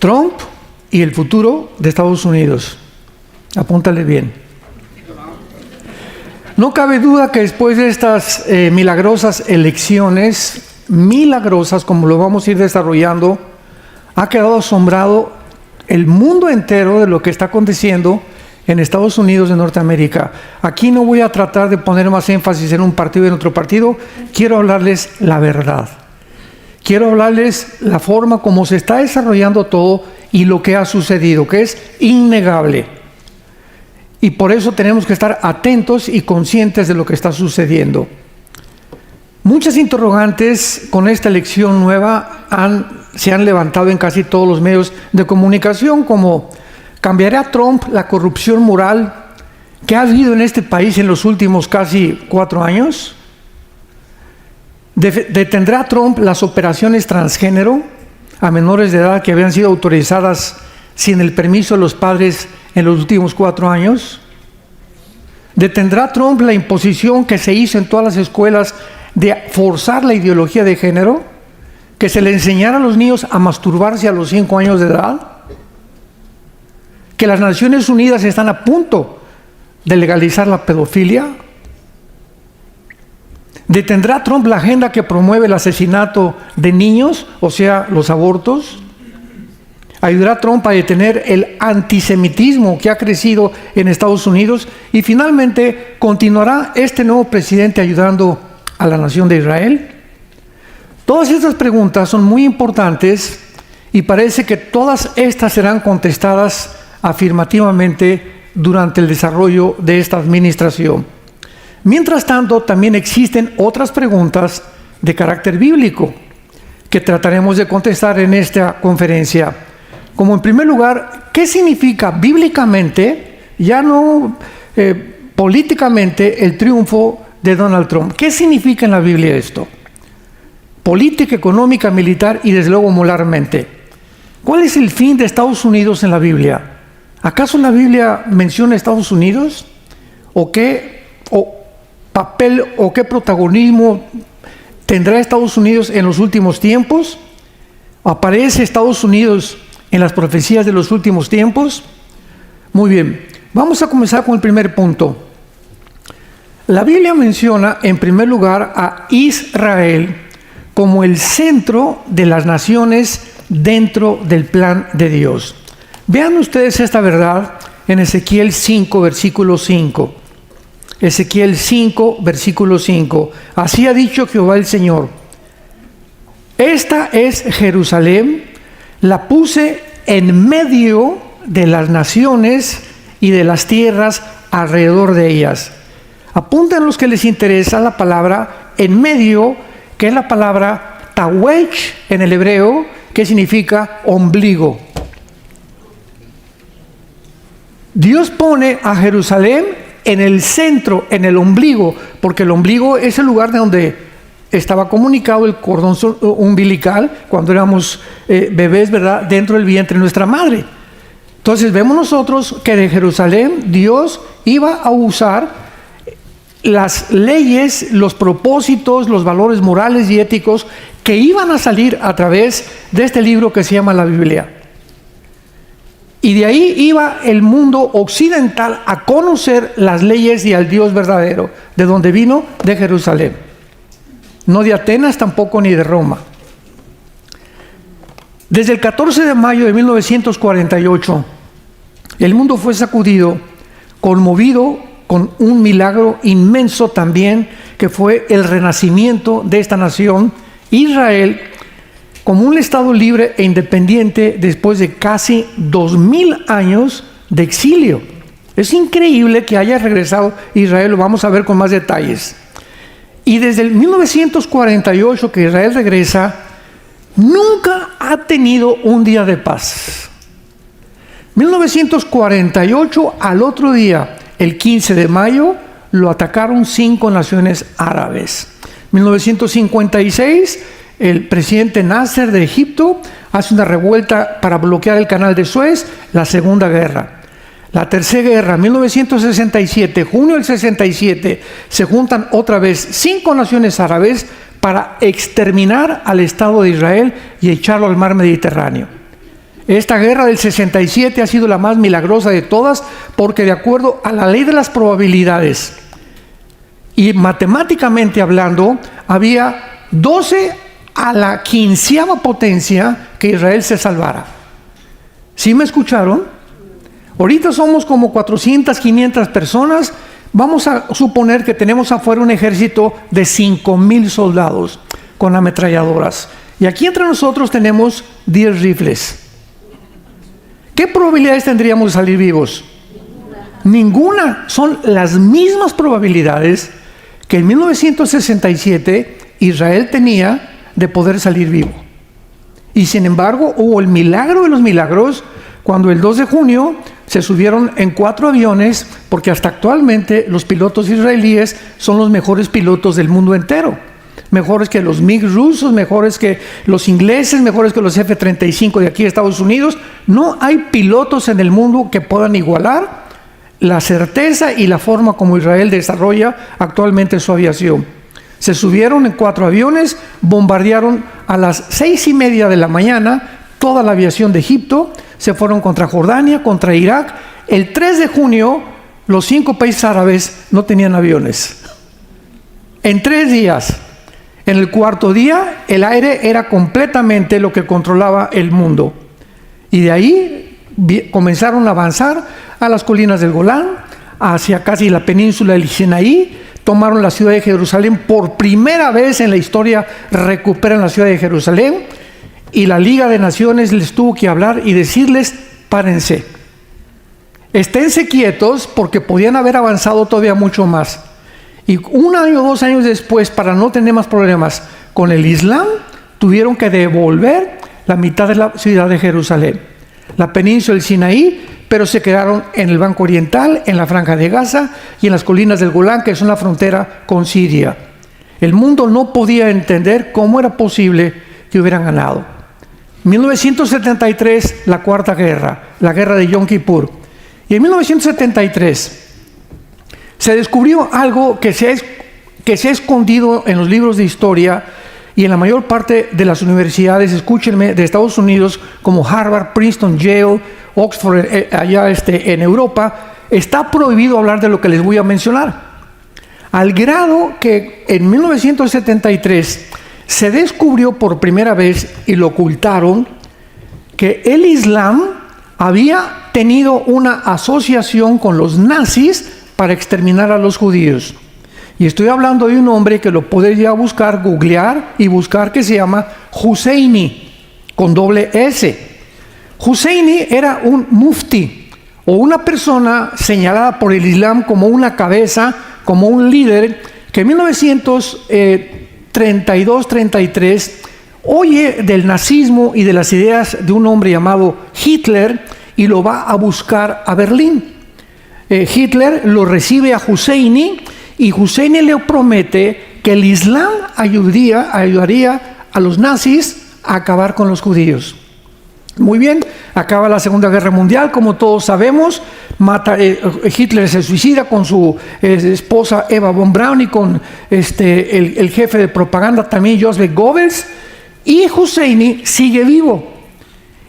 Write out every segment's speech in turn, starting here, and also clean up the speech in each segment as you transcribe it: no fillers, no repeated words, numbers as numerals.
Trump y el futuro de Estados Unidos. Apúntale bien. No cabe duda que después de estas milagrosas elecciones, milagrosas como lo vamos a ir desarrollando, ha quedado asombrado el mundo entero de lo que está aconteciendo en Estados Unidos de Norteamérica. Aquí no voy a tratar de poner más énfasis en un partido y en otro partido. Quiero hablarles la verdad. Quiero hablarles la forma como se está desarrollando todo y lo que ha sucedido, que es innegable. Y por eso tenemos que estar atentos y conscientes de lo que está sucediendo. Muchas interrogantes con esta elección nueva se han levantado en casi todos los medios de comunicación, como ¿cambiará Trump la corrupción moral que ha habido en este país en los últimos casi 4 años? ¿Detendrá Trump las operaciones transgénero a menores de edad que habían sido autorizadas sin el permiso de los padres en los últimos 4 años? ¿Detendrá Trump la imposición que se hizo en todas las escuelas de forzar la ideología de género? ¿Que se le enseñara a los niños a masturbarse a los 5 años de edad? ¿Que las Naciones Unidas están a punto de legalizar la pedofilia? ¿Detendrá Trump la agenda que promueve el asesinato de niños, o sea, los abortos? ¿Ayudará Trump a detener el antisemitismo que ha crecido en Estados Unidos? Y finalmente, ¿continuará este nuevo presidente ayudando a la nación de Israel? Todas estas preguntas son muy importantes y parece que todas estas serán contestadas afirmativamente durante el desarrollo de esta administración. Mientras tanto, también existen otras preguntas de carácter bíblico que trataremos de contestar en esta conferencia. Como en primer lugar, ¿qué significa bíblicamente, ya no políticamente, el triunfo de Donald Trump? ¿Qué significa en la Biblia esto? Política, económica, militar y desde luego moralmente. ¿Cuál es el fin de Estados Unidos en la Biblia? ¿Acaso la Biblia menciona Estados Unidos? ¿O qué papel o qué protagonismo tendrá Estados Unidos en los últimos tiempos? ¿Aparece Estados Unidos en las profecías de los últimos tiempos? Muy bien, vamos a comenzar con el primer punto. La Biblia menciona en primer lugar a Israel como el centro de las naciones dentro del plan de Dios. Vean ustedes esta verdad en Ezequiel 5, versículo 5. Ezequiel 5, versículo 5. Así ha dicho Jehová el Señor: esta es Jerusalén, la puse en medio de las naciones y de las tierras alrededor de ellas. Apunten los que les interesa la palabra en medio, que es la palabra tawech en el hebreo, que significa ombligo. Dios pone a Jerusalén en el centro, en el ombligo, porque el ombligo es el lugar de donde estaba comunicado el cordón umbilical cuando éramos bebés, ¿verdad?, dentro del vientre de nuestra madre. Entonces vemos nosotros que de Jerusalén Dios iba a usar las leyes, los propósitos, los valores morales y éticos que iban a salir a través de este libro que se llama la Biblia. Y de ahí iba el mundo occidental a conocer las leyes y al Dios verdadero, de donde vino, de Jerusalén. No de Atenas tampoco ni de Roma. Desde el 14 de mayo de 1948, el mundo fue sacudido, conmovido con un milagro inmenso también, que fue el renacimiento de esta nación, Israel, como un Estado libre e independiente después de casi 2000 años de exilio. Es increíble que haya regresado Israel, lo vamos a ver con más detalles. Y desde el 1948 que Israel regresa, nunca ha tenido un día de paz. 1948, al otro día, el 15 de mayo, lo atacaron 5 naciones árabes. 1956, el presidente Nasser de Egipto hace una revuelta para bloquear el canal de Suez, la Segunda Guerra. La Tercera Guerra, 1967, junio del 67, se juntan otra vez 5 naciones árabes para exterminar al Estado de Israel y echarlo al mar Mediterráneo. Esta guerra del 67 ha sido la más milagrosa de todas, porque de acuerdo a la ley de las probabilidades y matemáticamente hablando, había 12 a la 15ª potencia que Israel se salvara. ¿Sí me escucharon? Ahorita somos como 400, 500 personas. Vamos a suponer que tenemos afuera un ejército de 5,000 soldados con ametralladoras. Y aquí entre nosotros tenemos 10 rifles. ¿Qué probabilidades tendríamos de salir vivos? Ninguna. Son las mismas probabilidades que en 1967 Israel tenía de poder salir vivo. Y sin embargo, hubo el milagro de los milagros cuando el 2 de junio se subieron en 4 aviones, porque hasta actualmente los pilotos israelíes son los mejores pilotos del mundo entero. Mejores que los MiG rusos, mejores que los ingleses, mejores que los F-35 de aquí de Estados Unidos. No hay pilotos en el mundo que puedan igualar la certeza y la forma como Israel desarrolla actualmente su aviación. Se subieron en 4 aviones, bombardearon a las 6:30 de la mañana toda la aviación de Egipto, se fueron contra Jordania, contra Irak. El 3 de junio, los 5 países árabes no tenían aviones. En 3 días. En el 4.º día, el aire era completamente lo que controlaba el mundo. Y de ahí comenzaron a avanzar a las colinas del Golán, hacia casi la península del Sinaí. Tomaron la ciudad de Jerusalén. Por primera vez en la historia recuperan la ciudad de Jerusalén. Y la Liga de Naciones les tuvo que hablar y decirles: párense. Esténse quietos, porque podían haber avanzado todavía mucho más. Y 1 año o 2 años después, para no tener más problemas con el Islam, tuvieron que devolver la mitad de la ciudad de Jerusalén, la península del Sinaí, pero se quedaron en el Banco Oriental, en la Franja de Gaza y en las colinas del Golán, que son la frontera con Siria. El mundo no podía entender cómo era posible que hubieran ganado. 1973, la Cuarta Guerra, la guerra de Yom Kippur. Y en 1973 se descubrió algo que se ha escondido en los libros de historia y en la mayor parte de las universidades, escúchenme, de Estados Unidos, como Harvard, Princeton, Yale, Oxford, allá en Europa. Está prohibido hablar de lo que les voy a mencionar. Al grado que en 1973 se descubrió por primera vez, y lo ocultaron, que el Islam había tenido una asociación con los nazis para exterminar a los judíos. Y estoy hablando de un hombre que lo podría buscar, googlear y buscar, que se llama Husseini, con doble S. Husseini era un mufti, o una persona señalada por el Islam como una cabeza, como un líder, que en 1932-33 oye del nazismo y de las ideas de un hombre llamado Hitler y lo va a buscar a Berlín. Hitler lo recibe a Husseini y Husseini le promete que el Islam ayudaría a los nazis a acabar con los judíos. Muy bien, acaba la Segunda Guerra Mundial, como todos sabemos. Hitler se suicida con su esposa Eva von Braun y con el jefe de propaganda también, Joseph Goebbels, y Husseini sigue vivo.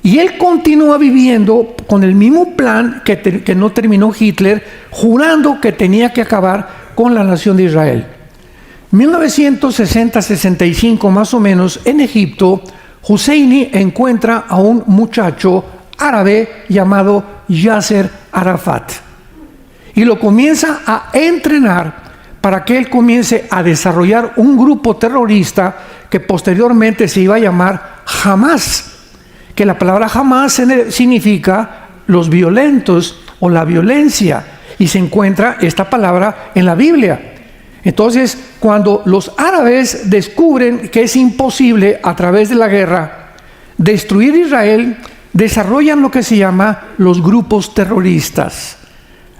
Y él continúa viviendo con el mismo plan que no terminó Hitler, jurando que tenía que acabar con la nación de Israel. 1960-65 más o menos, en Egipto, Husseini encuentra a un muchacho árabe llamado Yasser Arafat y lo comienza a entrenar para que él comience a desarrollar un grupo terrorista que posteriormente se iba a llamar Hamas, que la palabra Hamas significa los violentos o la violencia, y se encuentra esta palabra en la Biblia. Entonces, cuando los árabes descubren que es imposible a través de la guerra destruir Israel, desarrollan lo que se llama los grupos terroristas.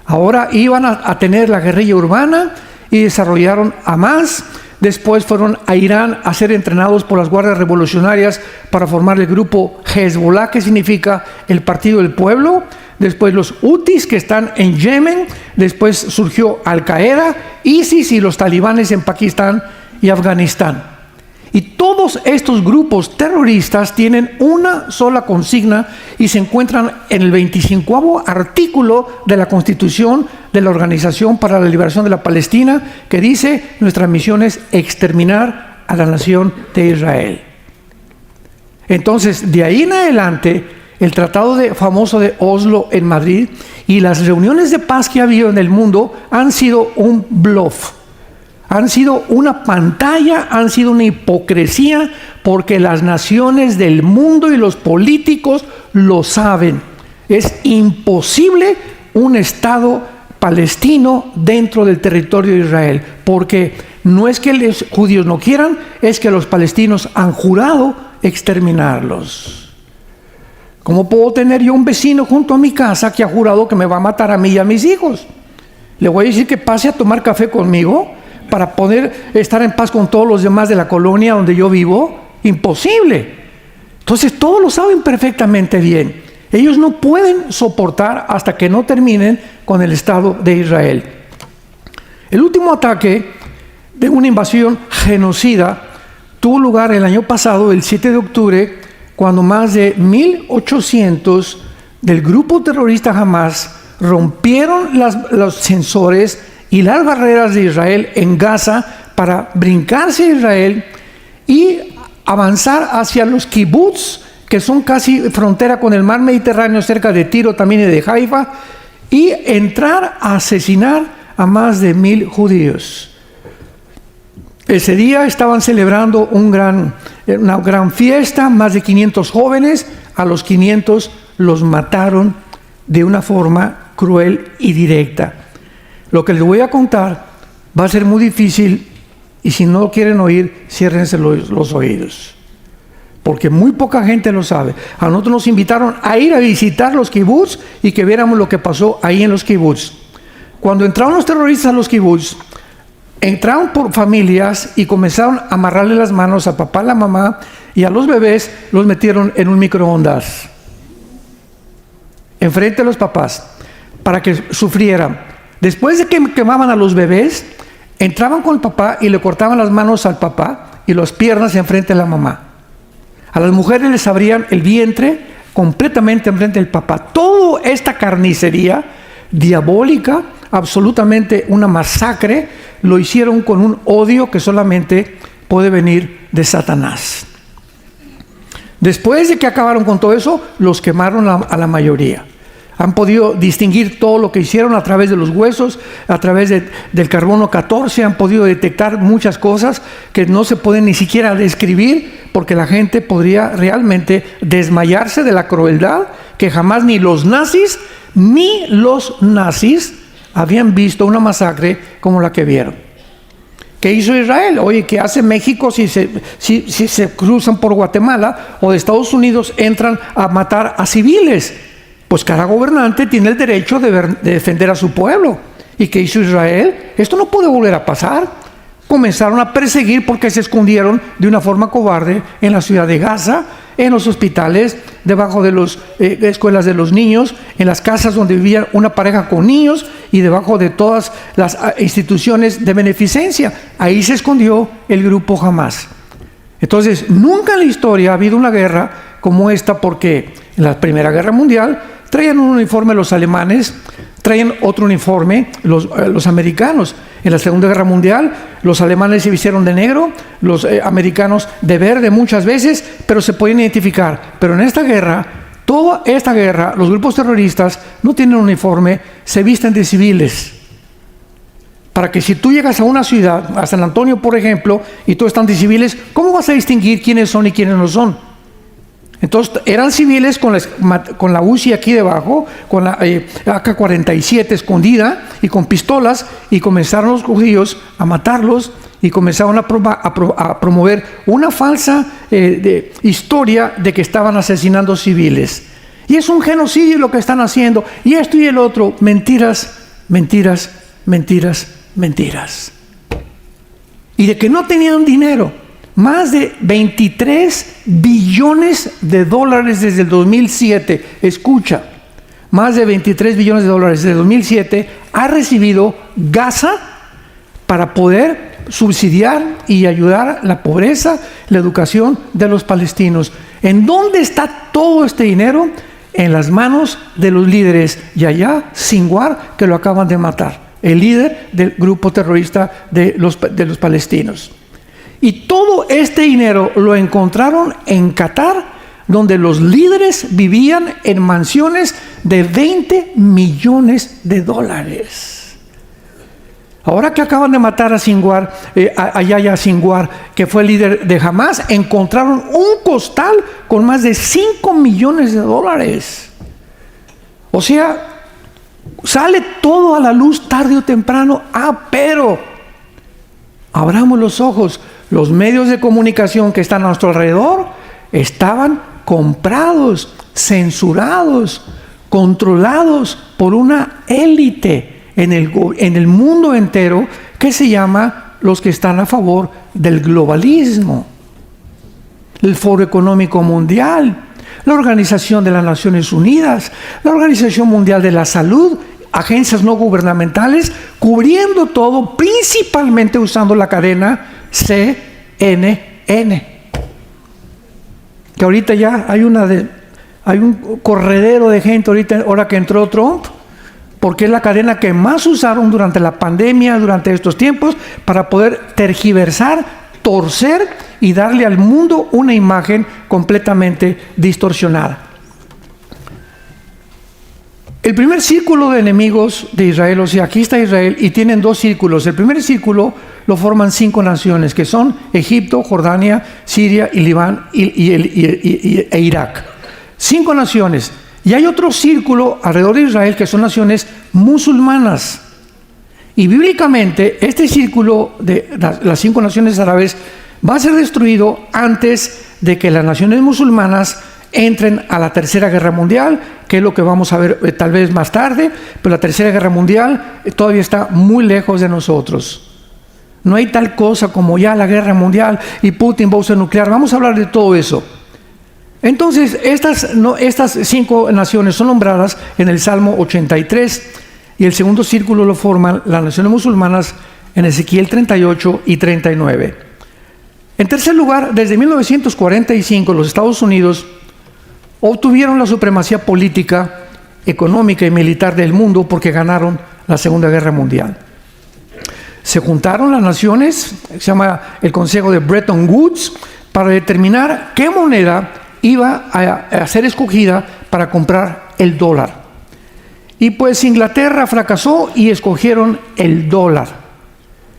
Ahora iban a tener la guerrilla urbana y desarrollaron Hamas. Después fueron a Irán a ser entrenados por las guardias revolucionarias para formar el grupo Hezbollah, que significa el Partido del Pueblo. Después los Hutis, que están en Yemen. Después surgió Al Qaeda, ISIS y los talibanes en Pakistán y Afganistán. Y todos estos grupos terroristas tienen una sola consigna y se encuentran en el 25º artículo de la Constitución de la Organización para la Liberación de la Palestina, que dice: nuestra misión es exterminar a la nación de Israel. Entonces, de ahí en adelante, el tratado famoso de Oslo en Madrid y las reuniones de paz que ha habido en el mundo han sido un bluff. Han sido una pantalla, han sido una hipocresía, porque las naciones del mundo y los políticos lo saben. Es imposible un Estado palestino dentro del territorio de Israel, porque no es que los judíos no quieran, es que los palestinos han jurado exterminarlos. ¿Cómo puedo tener yo un vecino junto a mi casa que ha jurado que me va a matar a mí y a mis hijos? ¿Le voy a decir que pase a tomar café conmigo para poder estar en paz con todos los demás de la colonia donde yo vivo? Imposible. Entonces todos lo saben perfectamente bien. Ellos no pueden soportar hasta que no terminen con el Estado de Israel. El último ataque de una invasión genocida tuvo lugar el año pasado, el 7 de octubre, cuando más de 1,800 del grupo terrorista Hamas rompieron los sensores y las barreras de Israel en Gaza para brincarse a Israel y avanzar hacia los kibbutz, que son casi frontera con el mar Mediterráneo, cerca de Tiro también y de Haifa, y entrar a asesinar a más de 1,000 judíos. Ese día estaban celebrando una gran fiesta, más de 500 jóvenes. A los 500 los mataron de una forma cruel y directa. Lo que les voy a contar va a ser muy difícil, y si no quieren oír, ciérrense los oídos, porque muy poca gente lo sabe. A nosotros nos invitaron a ir a visitar los kibutz y que viéramos lo que pasó ahí en los kibutz. Cuando entraron los terroristas a los kibutz, entraron por familias y comenzaron a amarrarle las manos a papá, a la mamá, y a los bebés los metieron en un microondas enfrente de los papás para que sufrieran. Después de que quemaban a los bebés, entraban con el papá y le cortaban las manos al papá y las piernas enfrente de la mamá. A las mujeres les abrían el vientre completamente enfrente del papá. Toda esta carnicería diabólica, absolutamente una masacre, lo hicieron con un odio que solamente puede venir de Satanás. Después de que acabaron con todo eso, los quemaron a la mayoría. Han podido distinguir todo lo que hicieron a través de los huesos, a través del carbono 14, han podido detectar muchas cosas que no se pueden ni siquiera describir, porque la gente podría realmente desmayarse de la crueldad que jamás ni los nazis habían visto una masacre como la que vieron. ¿Qué hizo Israel? Oye, ¿qué hace México si se cruzan por Guatemala, o de Estados Unidos entran a matar a civiles? Pues cada gobernante tiene el derecho de defender a su pueblo. ¿Y qué hizo Israel? Esto no puede volver a pasar. Comenzaron a perseguir porque se escondieron de una forma cobarde en la ciudad de Gaza, en los hospitales, debajo de las escuelas de los niños, en las casas donde vivía una pareja con niños y debajo de todas las instituciones de beneficencia. Ahí se escondió el grupo Hamas. Entonces, nunca en la historia ha habido una guerra como esta, porque en la Primera Guerra Mundial traían un uniforme los alemanes, traían otro uniforme los americanos. En la Segunda Guerra Mundial los alemanes se vistieron de negro, los americanos de verde muchas veces, pero se podían identificar. Pero en esta guerra, toda esta guerra, los grupos terroristas no tienen uniforme, se visten de civiles. Para que si tú llegas a una ciudad, a San Antonio por ejemplo, y todos están de civiles, ¿cómo vas a distinguir quiénes son y quiénes no son? Entonces eran civiles con la UCI aquí debajo, con la AK-47 escondida y con pistolas, y comenzaron los judíos a matarlos y comenzaron a promover una falsa historia de que estaban asesinando civiles. Y es un genocidio lo que están haciendo, y esto y el otro. Mentiras, mentiras, mentiras, mentiras. Y de que no tenían dinero. Más de 23 billones de dólares desde el 2007. Escucha, más de 23 billones de dólares desde el 2007 ha recibido Gaza para poder subsidiar y ayudar la pobreza, la educación de los palestinos. ¿En dónde está todo este dinero? En las manos de los líderes Yahya Sinwar, que lo acaban de matar, el líder del grupo terrorista de los palestinos. Y todo este dinero lo encontraron en Qatar, donde los líderes vivían en mansiones de 20 millones de dólares. Ahora que acaban de matar a Sinwar, a Yahya Sinwar, que fue el líder de Hamas, encontraron un costal con más de 5 millones de dólares. O sea, sale todo a la luz tarde o temprano. Pero abramos los ojos. Los medios de comunicación que están a nuestro alrededor estaban comprados, censurados, controlados por una élite en el mundo entero que se llama los que están a favor del globalismo. El Foro Económico Mundial, la Organización de las Naciones Unidas, la Organización Mundial de la Salud, agencias no gubernamentales, cubriendo todo, principalmente usando la cadena CNN. Que ahorita ya hay un corredero de gente ahora que entró Trump, porque es la cadena que más usaron durante la pandemia, durante estos tiempos, para poder tergiversar, torcer y darle al mundo una imagen completamente distorsionada. El primer círculo de enemigos de Israel, o sea, aquí está Israel y tienen dos círculos. El primer círculo lo forman 5 naciones, que son Egipto, Jordania, Siria y Líbano e Irak. 5 naciones. Y hay otro círculo alrededor de Israel que son naciones musulmanas. Y bíblicamente este círculo de las 5 naciones árabes va a ser destruido antes de que las naciones musulmanas entren a la Tercera Guerra Mundial, que es lo que vamos a ver tal vez más tarde, pero la Tercera Guerra Mundial todavía está muy lejos de nosotros. No hay tal cosa como ya la guerra mundial y Putin va a usar nuclear. Vamos a hablar de todo eso. Entonces, estas 5 naciones son nombradas en el Salmo 83 y el segundo círculo lo forman las naciones musulmanas en Ezequiel 38 y 39. En tercer lugar, desde 1945 los Estados Unidos obtuvieron la supremacía política, económica y militar del mundo porque ganaron la Segunda Guerra Mundial. Se juntaron las naciones, se llama el Consejo de Bretton Woods, para determinar qué moneda iba a ser escogida para comprar el dólar. Y pues Inglaterra fracasó y escogieron el dólar,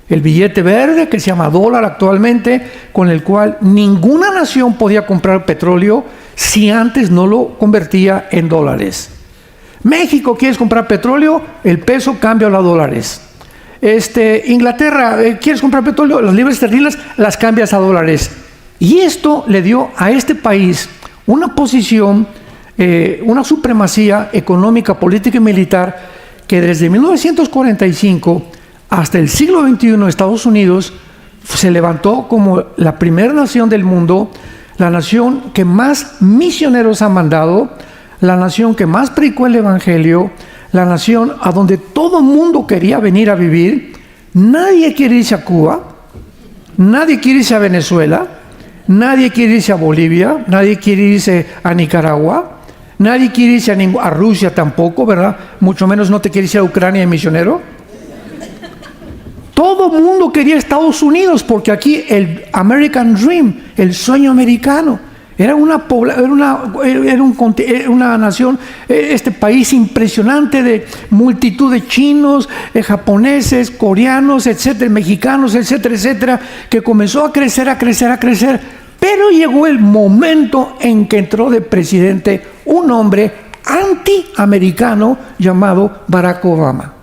el billete verde que se llama dólar actualmente, con el cual ninguna nación podía comprar petróleo si antes no lo convertía en dólares. México, ¿quieres comprar petróleo? El peso cambia a dólares. Inglaterra, ¿quieres comprar petróleo? Las libras esterlinas las cambias a dólares. Y esto le dio a este país una posición, una supremacía económica, política y militar que desde 1945 hasta el siglo XXI Estados Unidos se levantó como la primera nación del mundo, la nación que más misioneros ha mandado, la nación que más predicó el Evangelio, la nación a donde todo mundo quería venir a vivir. Nadie quiere irse a Cuba, nadie quiere irse a Venezuela, nadie quiere irse a Bolivia, nadie quiere irse a Nicaragua, nadie quiere irse a Rusia tampoco, ¿verdad? Mucho menos no te quiere irse a Ucrania de misionero. Todo el mundo quería Estados Unidos porque aquí el American Dream, el sueño americano, era una nación, este país impresionante de multitud de chinos, japoneses, coreanos, etcétera, mexicanos, etcétera, etcétera, que comenzó a crecer, a crecer, a crecer. Pero llegó el momento en que entró de presidente un hombre antiamericano llamado Barack Obama.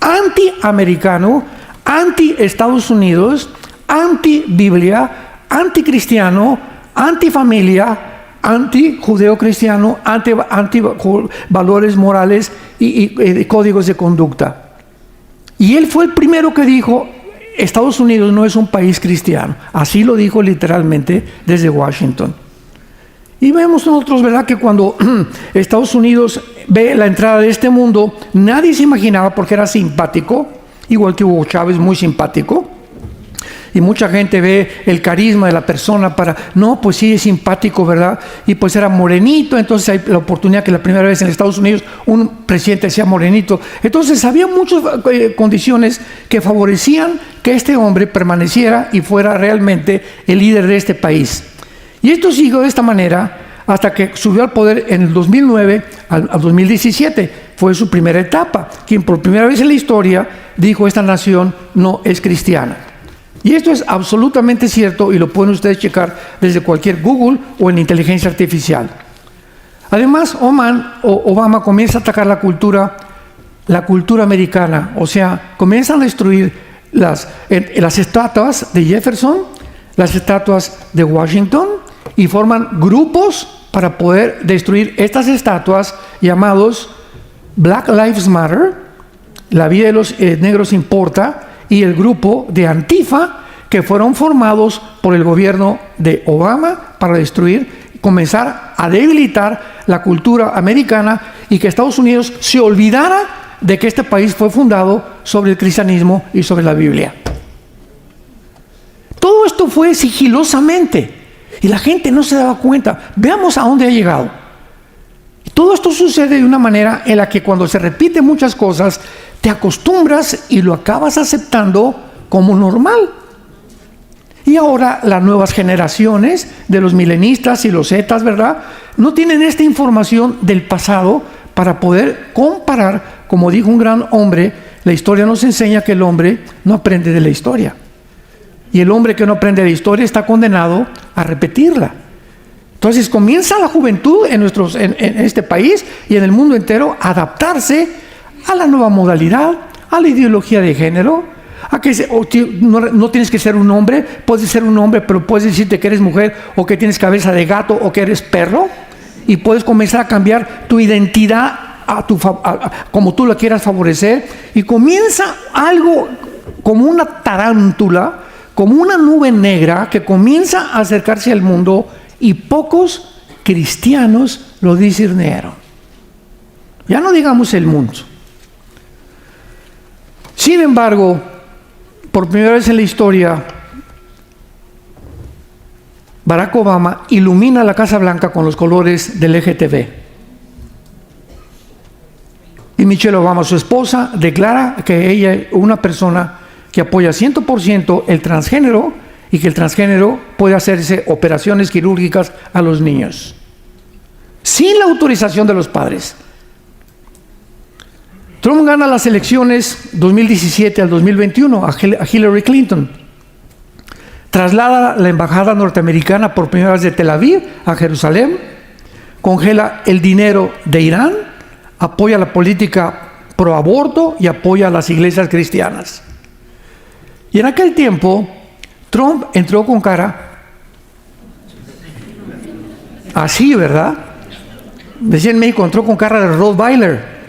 Antiamericano, anti-Estados Unidos, anti-Biblia, anticristiano, antifamilia, anti-judeo-cristiano, anti-valores morales y códigos de conducta. Y él fue el primero que dijo, Estados Unidos no es un país cristiano. Así lo dijo literalmente desde Washington. Y vemos nosotros, ¿verdad?, que cuando Estados Unidos ve la entrada de este mundo, nadie se imaginaba, porque era simpático igual que Hugo Chávez, muy simpático. Y mucha gente ve el carisma de la persona para, no, pues sí, es simpático, ¿verdad? Y pues era morenito, entonces hay la oportunidad que la primera vez en Estados Unidos un presidente sea morenito. Entonces había muchas condiciones que favorecían que este hombre permaneciera y fuera realmente el líder de este país. Y esto siguió de esta manera hasta que subió al poder en el 2009 al 2017. Fue su primera etapa, quien por primera vez en la historia dijo: esta nación no es cristiana. Y esto es absolutamente cierto y lo pueden ustedes checar desde cualquier Google o en inteligencia artificial. Además, Obama comienza a atacar la cultura americana, o sea, comienzan a destruir las estatuas de Jefferson, las estatuas de Washington, y forman grupos para poder destruir estas estatuas llamados Black Lives Matter, la vida de los negros importa, y el grupo de Antifa, que fueron formados por el gobierno de Obama para destruir, comenzar a debilitar la cultura americana y que Estados Unidos se olvidara de que este país fue fundado sobre el cristianismo y sobre la Biblia. Todo esto fue sigilosamente y la gente no se daba cuenta. Veamos a dónde ha llegado. Todo esto sucede de una manera en la que cuando se repiten muchas cosas, te acostumbras y lo acabas aceptando como normal. Y ahora las nuevas generaciones de los milenistas y los zetas, ¿verdad?, no tienen esta información del pasado para poder comparar. Como dijo un gran hombre, la historia nos enseña que el hombre no aprende de la historia. Y el hombre que no aprende de la historia está condenado a repetirla. Entonces comienza la juventud en este país y en el mundo entero a adaptarse a la nueva modalidad, a la ideología de género, a que no tienes que ser un hombre, puedes ser un hombre, pero puedes decirte que eres mujer, o que tienes cabeza de gato, o que eres perro, y puedes comenzar a cambiar tu identidad como tú la quieras favorecer, y comienza algo como una tarántula, como una nube negra que comienza a acercarse al mundo, y pocos cristianos lo discernieron. Ya no digamos el mundo. Sin embargo, por primera vez en la historia, Barack Obama ilumina la Casa Blanca con los colores del LGTB. Y Michelle Obama, su esposa, declara que ella es una persona que apoya 100% el transgénero y que el transgénero puede hacerse operaciones quirúrgicas a los niños, sin la autorización de los padres. Trump gana las elecciones 2017 al 2021 a Hillary Clinton. Traslada la embajada norteamericana por primera vez de Tel Aviv a Jerusalén. Congela el dinero de Irán. Apoya la política pro aborto y apoya a las iglesias cristianas. Y en aquel tiempo, Trump entró con cara así, ¿verdad? Decía en México, entró con cara de Rottweiler.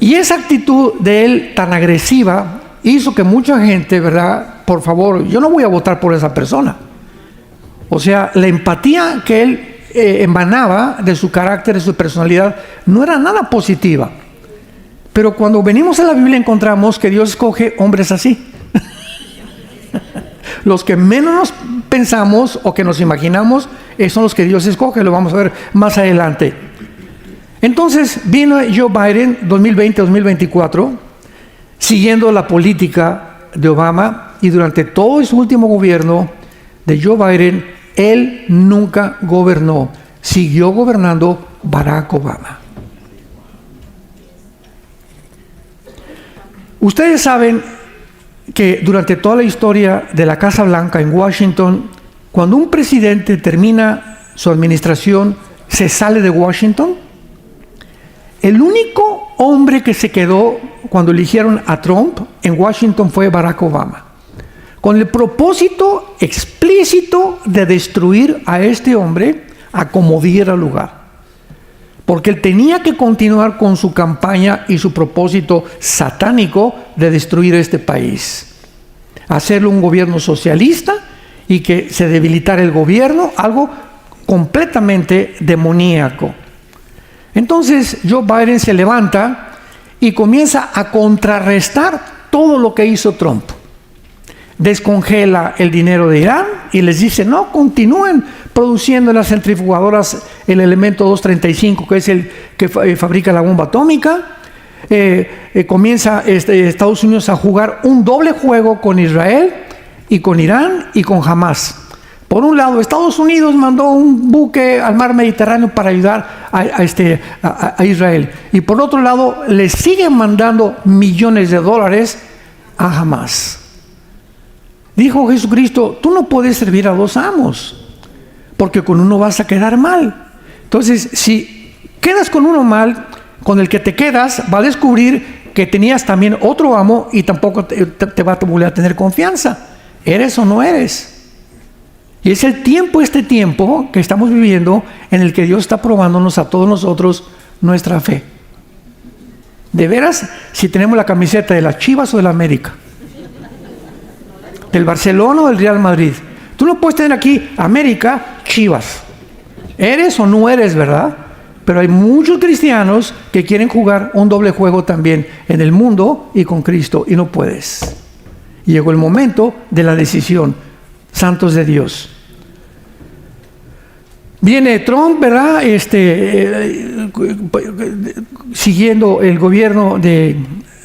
Y esa actitud de él tan agresiva hizo que mucha gente, ¿verdad? Por favor, yo no voy a votar por esa persona. O sea, la empatía que él emanaba de su carácter, de su personalidad, no era nada positiva. Pero cuando venimos a la Biblia encontramos que Dios escoge hombres así. Los que menos nos pensamos o que nos imaginamos son los que Dios escoge, lo vamos a ver más adelante. Entonces vino Joe Biden 2020-2024 siguiendo la política de Obama, y durante todo su último gobierno de Joe Biden, él nunca gobernó, siguió gobernando Barack Obama. Ustedes saben que durante toda la historia de la Casa Blanca en Washington, cuando un presidente termina su administración, se sale de Washington. El único hombre que se quedó cuando eligieron a Trump en Washington fue Barack Obama, con el propósito explícito de destruir a este hombre a como diera lugar. Porque él tenía que continuar con su campaña y su propósito satánico de destruir este país. Hacerlo un gobierno socialista y que se debilitara el gobierno, algo completamente demoníaco. Entonces Joe Biden se levanta y comienza a contrarrestar todo lo que hizo Trump. Descongela el dinero de Irán y les dice, no, continúen produciendo en las centrifugadoras el elemento 235, que es el que fabrica la bomba atómica. Comienza Estados Unidos a jugar un doble juego con Israel y con Irán y con Hamás. Por un lado, Estados Unidos mandó un buque al mar Mediterráneo para ayudar a Israel. Y por otro lado, le siguen mandando millones de dólares a Hamás. Dijo Jesucristo, tú no puedes servir a dos amos, porque con uno vas a quedar mal. Entonces, si quedas con uno mal, con el que te quedas, va a descubrir que tenías también otro amo y tampoco te va a volver a tener confianza. ¿Eres o no eres? Y es este tiempo que estamos viviendo, en el que Dios está probándonos a todos nosotros nuestra fe. De veras, si tenemos la camiseta de las Chivas o de la América, del Barcelona o del Real Madrid. Tú no puedes tener aquí América, Chivas. ¿Eres o no eres, verdad? Pero hay muchos cristianos que quieren jugar un doble juego también en el mundo y con Cristo, y no puedes. Y llegó el momento de la decisión. Santos de Dios. Viene Trump, ¿verdad? Siguiendo el gobierno de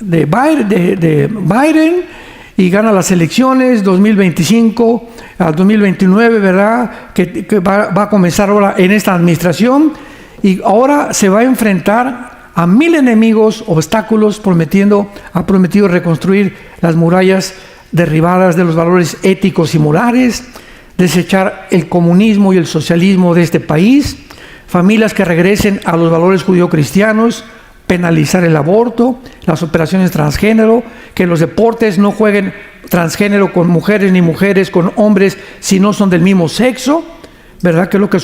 Biden, y gana las elecciones 2025 al 2029, ¿verdad? Que va a comenzar ahora en esta administración, y ahora se va a enfrentar a 1000 enemigos, obstáculos, ha prometido reconstruir las murallas derribadas de los valores éticos y morales, desechar el comunismo y el socialismo de este país, familias que regresen a los valores judío-cristianos, penalizar el aborto, las operaciones transgénero, que los deportes no jueguen transgénero con mujeres ni mujeres con hombres si no son del mismo sexo, ¿verdad? Que es lo que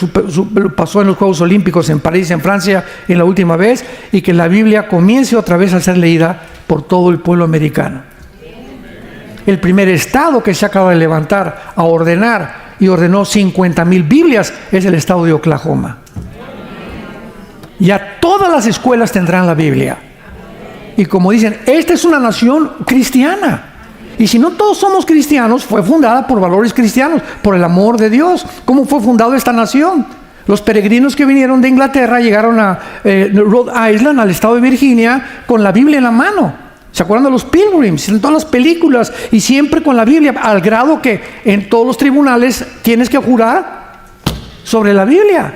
pasó en los Juegos Olímpicos en París, en Francia, en la última vez, y que la Biblia comience otra vez a ser leída por todo el pueblo americano. El primer estado que se acaba de levantar a ordenar y ordenó 50,000 Biblias es el estado de Oklahoma. Ya todas las escuelas tendrán la Biblia. Y como dicen, esta es una nación cristiana. Y si no todos somos cristianos, fue fundada por valores cristianos, por el amor de Dios. ¿Cómo fue fundada esta nación? Los peregrinos que vinieron de Inglaterra llegaron a Rhode Island, al estado de Virginia, con la Biblia en la mano. ¿Se acuerdan de los Pilgrims? En todas las películas, y siempre con la Biblia, al grado que en todos los tribunales tienes que jurar sobre la Biblia.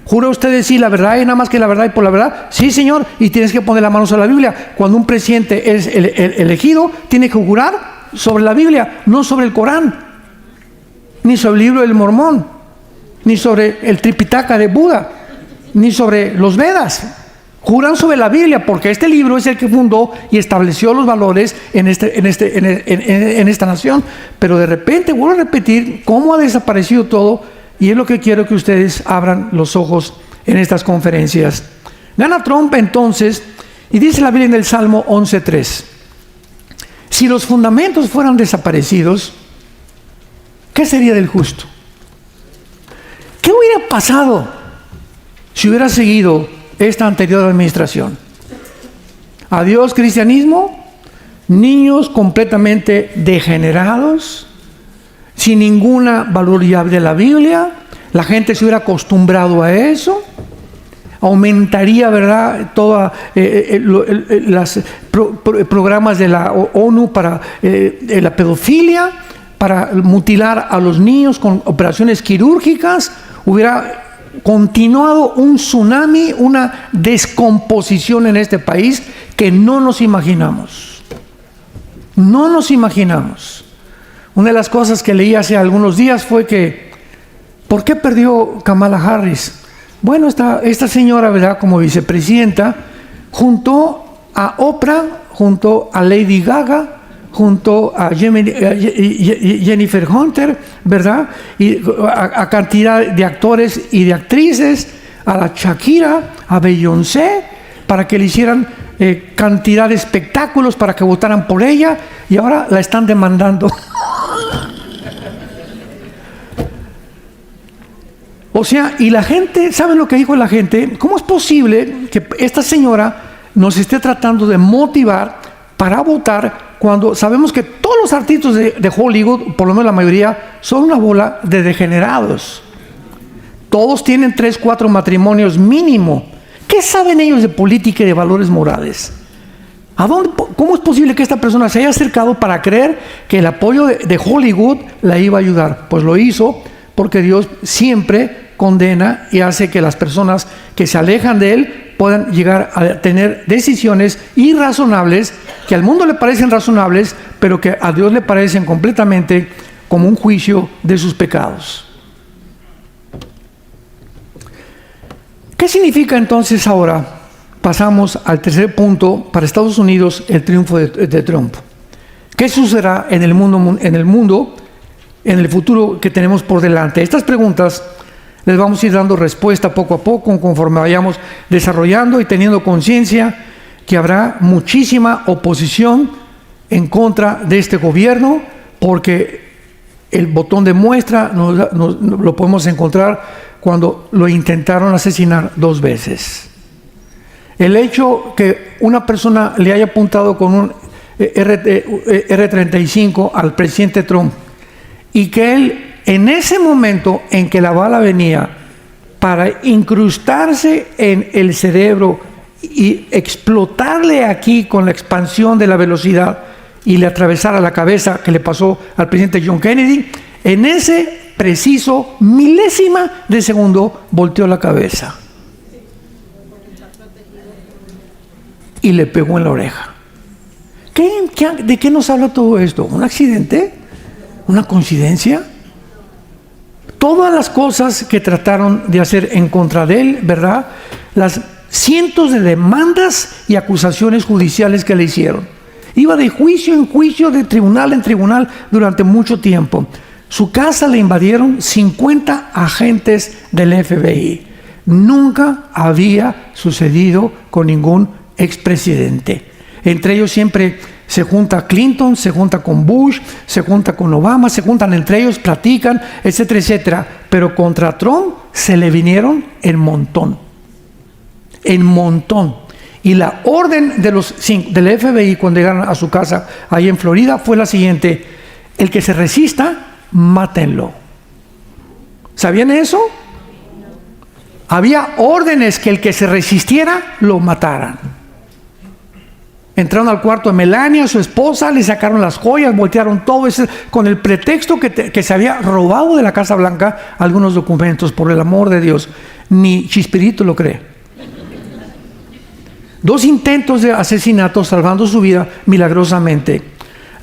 ¿Jura usted decir la verdad y nada más que la verdad y por la verdad? Sí, señor, y tienes que poner la mano sobre la Biblia. Cuando un presidente es elegido, tiene que jurar sobre la Biblia, no sobre el Corán, ni sobre el libro del Mormón, ni sobre el Tripitaka de Buda, ni sobre los Vedas. Juran sobre la Biblia, porque este libro es el que fundó y estableció los valores en esta nación. Pero de repente, vuelvo a repetir, cómo ha desaparecido todo, y es lo que quiero que ustedes abran los ojos en estas conferencias. Gana Trump entonces, y dice la Biblia en el Salmo 11:3, si los fundamentos fueran desaparecidos, ¿qué sería del justo? ¿Qué hubiera pasado si hubiera seguido esta anterior administración? Adiós cristianismo, niños completamente degenerados, sin ninguna valoridad de la Biblia, la gente se hubiera acostumbrado a eso, aumentaría, ¿verdad?, todos los programas de la ONU para la pedofilia, para mutilar a los niños con operaciones quirúrgicas, hubiera continuado un tsunami, una descomposición en este país que no nos imaginamos. No nos imaginamos. Una de las cosas que leí hace algunos días fue que, ¿por qué perdió Kamala Harris? Bueno, esta señora, ¿verdad?, como vicepresidenta, junto a Oprah, junto a Lady Gaga, junto a Jennifer Hunter, ¿verdad?, y a cantidad de actores y de actrices, a la Shakira, a Beyoncé, para que le hicieran cantidad de espectáculos, para que votaran por ella, y ahora la están demandando. O sea, y la gente, ¿saben lo que dijo la gente? ¿Cómo es posible que esta señora nos esté tratando de motivar para votar cuando sabemos que todos los artistas de Hollywood, por lo menos la mayoría, son una bola de degenerados? Todos tienen 3, 4 matrimonios mínimo. ¿Qué saben ellos de política y de valores morales? ¿Cómo es posible que esta persona se haya acercado para creer que el apoyo de Hollywood la iba a ayudar? Pues lo hizo porque Dios siempre condena y hace que las personas que se alejan de Él puedan llegar a tener decisiones irrazonables, que al mundo le parecen razonables, pero que a Dios le parecen completamente como un juicio de sus pecados. ¿Qué significa entonces ahora? Pasamos al tercer punto para Estados Unidos, el triunfo de Trump. ¿Qué sucederá en el mundo, en el futuro que tenemos por delante? Estas preguntas les vamos a ir dando respuesta poco a poco conforme vayamos desarrollando y teniendo conciencia que habrá muchísima oposición en contra de este gobierno, porque el botón de muestra lo podemos encontrar cuando lo intentaron asesinar 2 veces. El hecho que una persona le haya apuntado con un R-35 al presidente Trump y que él, en ese momento en que la bala venía, para incrustarse en el cerebro y explotarle aquí con la expansión de la velocidad y le atravesara la cabeza, que le pasó al presidente John Kennedy, en ese preciso milésima de segundo volteó la cabeza y le pegó en la oreja. ¿De qué nos habla todo esto? ¿Un accidente? ¿Una coincidencia? Todas las cosas que trataron de hacer en contra de él, ¿verdad? Las cientos de demandas y acusaciones judiciales que le hicieron. Iba de juicio en juicio, de tribunal en tribunal durante mucho tiempo. Su casa le invadieron 50 agentes del FBI. Nunca había sucedido con ningún expresidente. Entre ellos siempre se junta Clinton, se junta con Bush, se junta con Obama, se juntan entre ellos, platican, etcétera, etcétera. Pero contra Trump se le vinieron en montón. En montón. Y la orden del FBI cuando llegaron a su casa ahí en Florida fue la siguiente: el que se resista, mátenlo. ¿Sabían eso? Había órdenes que el que se resistiera lo mataran. Entraron al cuarto de Melania, su esposa, le sacaron las joyas, voltearon todo eso, con el pretexto que se había robado de la Casa Blanca algunos documentos. Por el amor de Dios, ni Chispirito lo cree. 2 intentos de asesinato salvando su vida milagrosamente.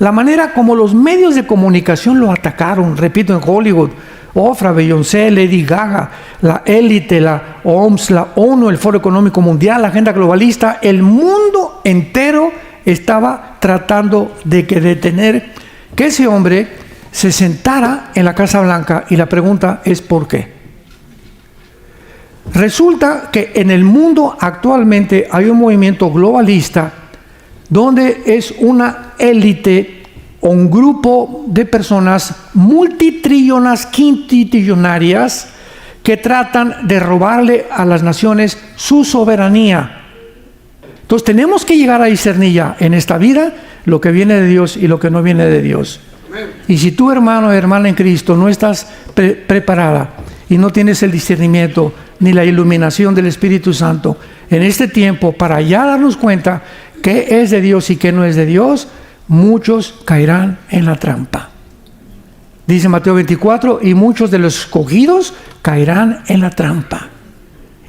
La manera como los medios de comunicación lo atacaron, repito, en Hollywood, Oprah, Beyoncé, Lady Gaga, la élite, la OMS, la ONU, el Foro Económico Mundial, la agenda globalista, el mundo entero estaba tratando de detener que ese hombre se sentara en la Casa Blanca, y la pregunta es ¿por qué? Resulta que en el mundo actualmente hay un movimiento globalista donde es una élite o un grupo de personas multitrillonas, quintillonarias, que tratan de robarle a las naciones su soberanía. Entonces tenemos que llegar a discernir ya en esta vida lo que viene de Dios y lo que no viene de Dios. Y si tú, hermano o hermana en Cristo, no estás preparada y no tienes el discernimiento ni la iluminación del Espíritu Santo en este tiempo para ya darnos cuenta qué es de Dios y qué no es de Dios, muchos caerán en la trampa. Dice Mateo 24, y muchos de los escogidos caerán en la trampa.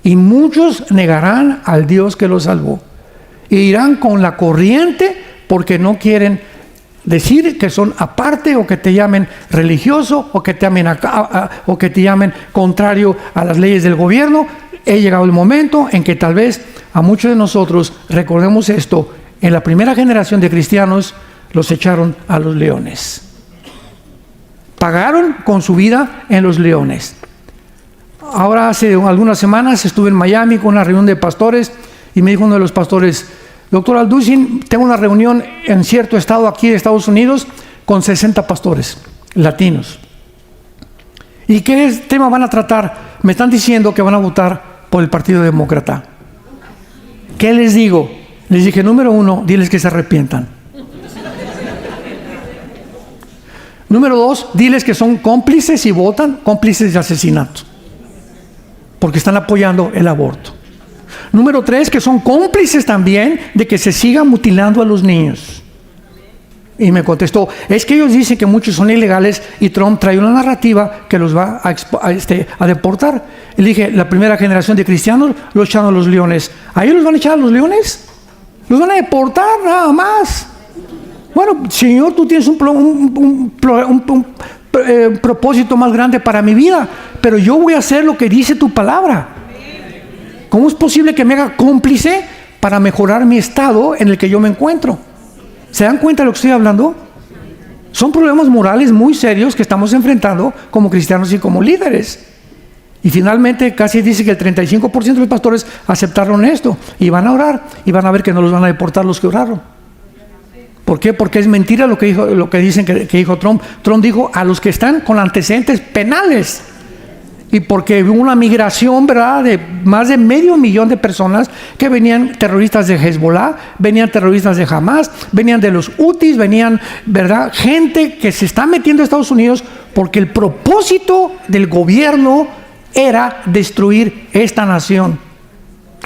Y muchos negarán al Dios que los salvó. E irán con la corriente porque no quieren decir que son aparte, o que te llamen religioso, o que te llamen o que te llamen contrario a las leyes del gobierno. He llegado el momento en que tal vez a muchos de nosotros recordemos esto. En la primera generación de cristianos los echaron a los leones. Pagaron con su vida en los leones. Ahora hace algunas semanas estuve en Miami con una reunión de pastores y me dijo uno de los pastores: doctor Alducin, tengo una reunión en cierto estado aquí de Estados Unidos con 60 pastores latinos. ¿Y qué tema van a tratar? Me están diciendo que van a votar por el Partido Demócrata. ¿Qué les digo? Les dije, número 1, diles que se arrepientan. Número 2, diles que son cómplices y votan cómplices de asesinato, porque están apoyando el aborto. Número 3, que son cómplices también de que se siga mutilando a los niños. Y me contestó, es que ellos dicen que muchos son ilegales y Trump trae una narrativa que los va a deportar. Y le dije, la primera generación de cristianos los echaron a los leones. ¿A ellos los van a echar a los leones? Los van a deportar nada más. Bueno, Señor, tú tienes un propósito más grande para mi vida, pero yo voy a hacer lo que dice tu palabra. ¿Cómo es posible que me haga cómplice para mejorar mi estado en el que yo me encuentro? ¿Se dan cuenta de lo que estoy hablando? Son problemas morales muy serios que estamos enfrentando como cristianos y como líderes. Y finalmente casi dice que el 35% de los pastores aceptaron esto y van a orar y van a ver que no los van a deportar los que oraron. ¿Por qué? Porque es mentira lo que dicen que dijo Trump. Trump dijo a los que están con antecedentes penales. Y porque hubo una migración, ¿verdad?, de más de 500,000 de personas que venían terroristas de Hezbollah, venían terroristas de Hamas, venían de los Houthis, venían, ¿verdad?, gente que se está metiendo a Estados Unidos porque el propósito del gobierno era destruir esta nación.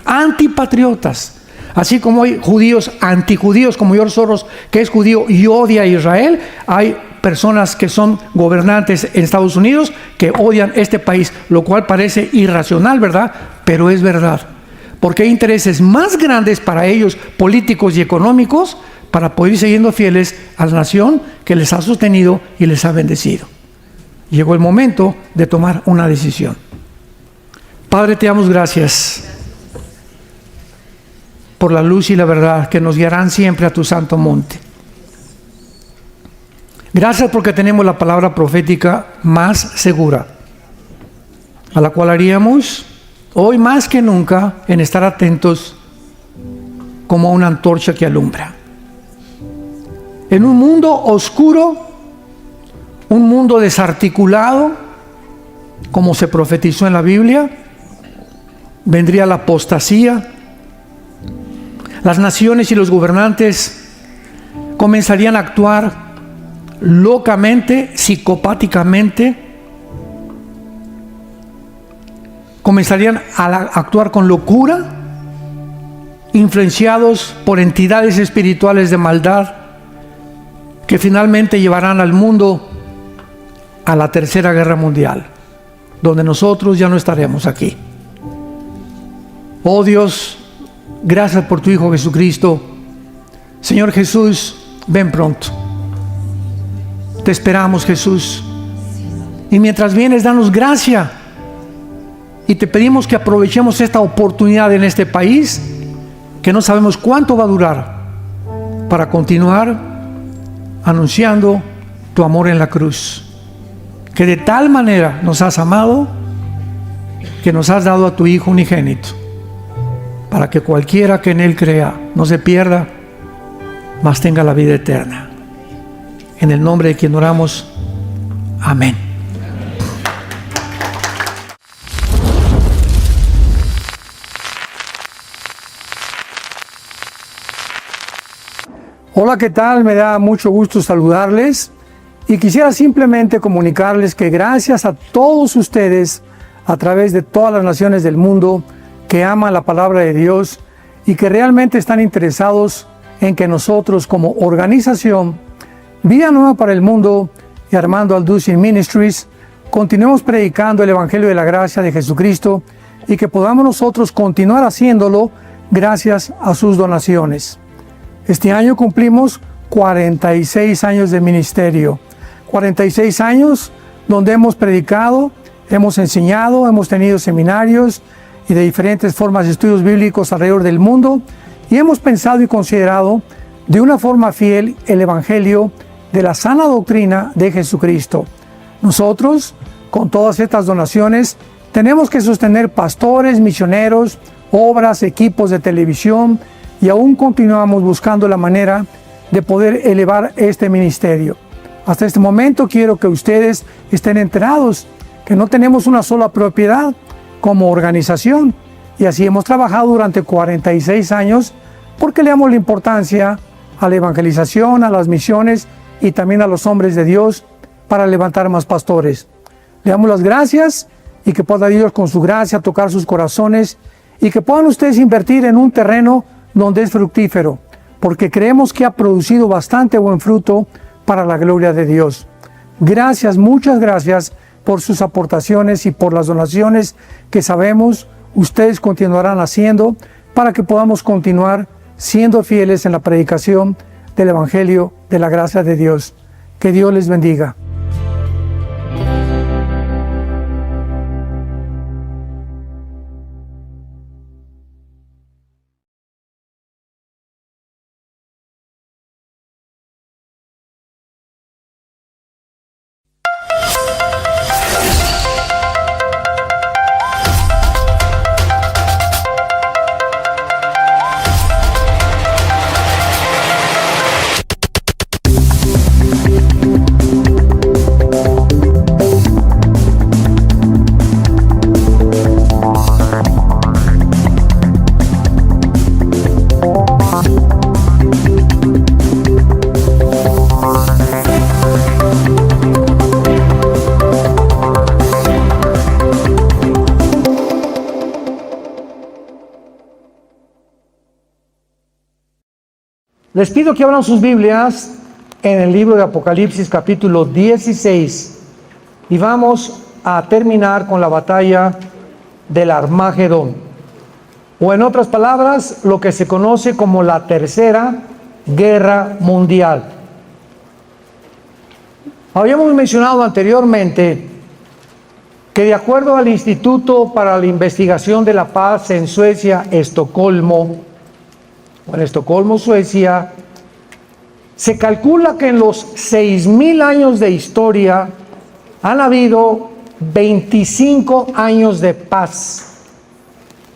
Antipatriotas. Así como hay judíos antijudíos, como George Soros, que es judío y odia a Israel, hay personas que son gobernantes en Estados Unidos que odian este país, lo cual parece irracional, ¿verdad? Pero es verdad. Porque hay intereses más grandes para ellos, políticos y económicos, para poder ir siguiendo fieles a la nación que les ha sostenido y les ha bendecido. Llegó el momento de tomar una decisión. Padre, te damos gracias por la luz y la verdad que nos guiarán siempre a tu santo monte. Gracias porque tenemos la palabra profética más segura, a la cual haríamos hoy más que nunca en estar atentos como una antorcha que alumbra. En un mundo oscuro, un mundo desarticulado, como se profetizó en la Biblia, vendría la apostasía. Las naciones y los gobernantes comenzarían a actuar locamente, psicopáticamente, comenzarían a actuar con locura, influenciados por entidades espirituales de maldad que finalmente llevarán al mundo a la Tercera Guerra Mundial, donde nosotros ya no estaremos aquí. Oh Dios, gracias por tu Hijo Jesucristo. Señor Jesús, ven pronto. Te esperamos, Jesús. Y mientras vienes, danos gracia. Y te pedimos que aprovechemos esta oportunidad en este país, que no sabemos cuánto va a durar, para continuar anunciando tu amor en la cruz. Que de tal manera nos has amado, que nos has dado a tu Hijo unigénito, para que cualquiera que en Él crea no se pierda, mas tenga la vida eterna. En el nombre de quien oramos. Amén. Hola, ¿qué tal? Me da mucho gusto saludarles y quisiera simplemente comunicarles que gracias a todos ustedes a través de todas las naciones del mundo que aman la palabra de Dios y que realmente están interesados en que nosotros como organización Vida Nueva para el Mundo y Armando Alducin Ministries continuemos predicando el Evangelio de la Gracia de Jesucristo y que podamos nosotros continuar haciéndolo gracias a sus donaciones. Este año cumplimos 46 años de ministerio, 46 años donde hemos predicado, hemos enseñado, hemos tenido seminarios y de diferentes formas de estudios bíblicos alrededor del mundo y hemos pensado y considerado de una forma fiel el Evangelio de la sana doctrina de Jesucristo. Nosotros, con todas estas donaciones, tenemos que sostener pastores, misioneros, obras, equipos de televisión y aún continuamos buscando la manera de poder elevar este ministerio. Hasta este momento quiero que ustedes estén enterados que no tenemos una sola propiedad como organización y así hemos trabajado durante 46 años porque le damos la importancia a la evangelización, a las misiones y también a los hombres de Dios para levantar más pastores. Le damos las gracias y que pueda Dios con su gracia tocar sus corazones y que puedan ustedes invertir en un terreno donde es fructífero, porque creemos que ha producido bastante buen fruto para la gloria de Dios. Gracias, muchas gracias por sus aportaciones y por las donaciones que sabemos ustedes continuarán haciendo para que podamos continuar siendo fieles en la predicación del Evangelio de la gracia de Dios. Que Dios les bendiga. Les pido que abran sus Biblias en el libro de Apocalipsis capítulo 16 y vamos a terminar con la batalla del Armagedón, o en otras palabras, lo que se conoce como la Tercera Guerra Mundial. Habíamos mencionado anteriormente que de acuerdo al Instituto para la Investigación de la Paz en Suecia, en Estocolmo, Suecia, se calcula que en los 6,000 años de historia han habido 25 años de paz.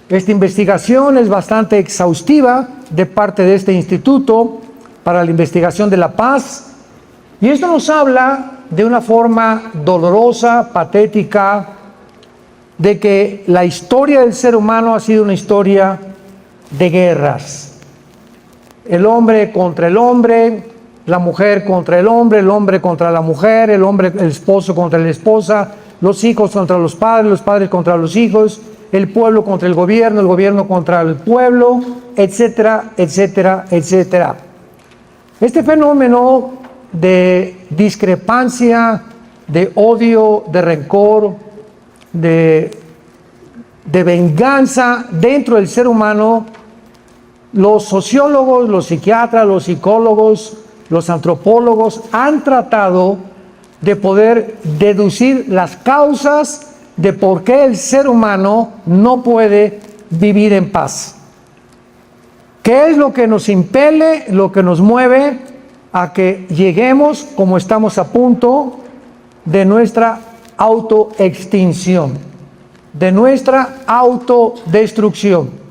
Esta investigación es bastante exhaustiva de parte de este Instituto para la Investigación de la Paz, y esto nos habla de una forma dolorosa, patética, de que la historia del ser humano ha sido una historia de guerras. El hombre contra el hombre, la mujer contra el hombre contra la mujer, el esposo contra la esposa, los hijos contra los padres contra los hijos, el pueblo contra el gobierno contra el pueblo, etcétera, etcétera, etcétera. Este fenómeno de discrepancia, de odio, de rencor, de venganza dentro del ser humano, los sociólogos, los psiquiatras, los psicólogos, los antropólogos han tratado de poder deducir las causas de por qué el ser humano no puede vivir en paz. ¿Qué es lo que nos impele, lo que nos mueve a que lleguemos, como estamos a punto, de nuestra autoextinción, de nuestra autodestrucción?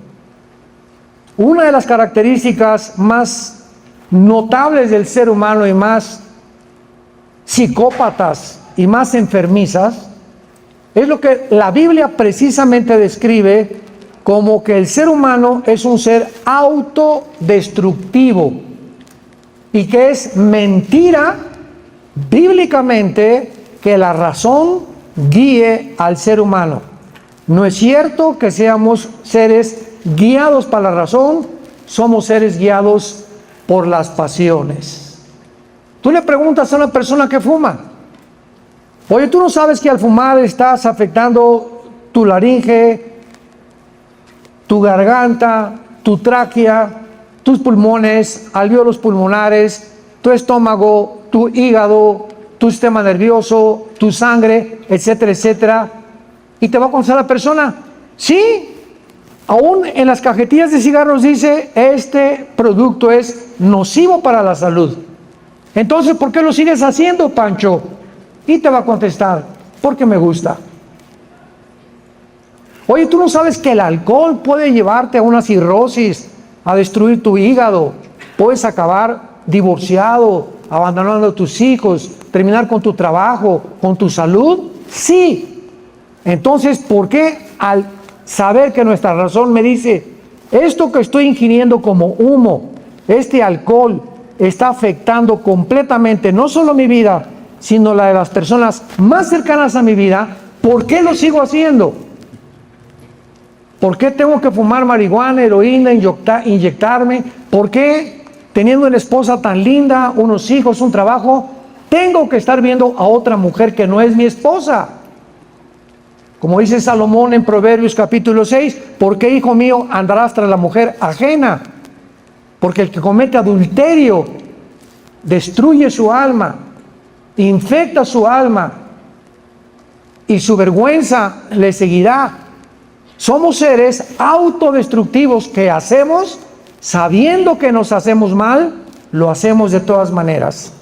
Una de las características más notables del ser humano y más psicópatas y más enfermizas es lo que la Biblia precisamente describe como que el ser humano es un ser autodestructivo y que es mentira bíblicamente que la razón guíe al ser humano. No es cierto que seamos seres guiados por la razón, somos seres guiados por las pasiones. Tú le preguntas a una persona que fuma, oye, ¿tú no sabes que al fumar estás afectando tu laringe, tu garganta, tu tráquea, tus pulmones, alvéolos pulmonares, tu estómago, tu hígado, tu sistema nervioso, tu sangre, etcétera, etcétera? Y te va a contestar la persona, sí. Aún en las cajetillas de cigarros dice, este producto es nocivo para la salud. Entonces, ¿por qué lo sigues haciendo, Pancho? Y te va a contestar, porque me gusta. Oye, ¿tú no sabes que el alcohol puede llevarte a una cirrosis, a destruir tu hígado? Puedes acabar divorciado, abandonando a tus hijos, terminar con tu trabajo, con tu salud. Sí. Entonces, ¿por qué al saber que nuestra razón me dice, esto que estoy ingiriendo como humo, este alcohol, está afectando completamente no solo mi vida, sino la de las personas más cercanas a mi vida, ¿por qué lo sigo haciendo? ¿Por qué tengo que fumar marihuana, heroína, inyectarme? ¿Por qué, teniendo una esposa tan linda, unos hijos, un trabajo, tengo que estar viendo a otra mujer que no es mi esposa? Como dice Salomón en Proverbios capítulo 6, ¿por qué, hijo mío, andarás tras la mujer ajena? Porque el que comete adulterio destruye su alma, infecta su alma, y su vergüenza le seguirá. Somos seres autodestructivos que hacemos, sabiendo que nos hacemos mal, lo hacemos de todas maneras.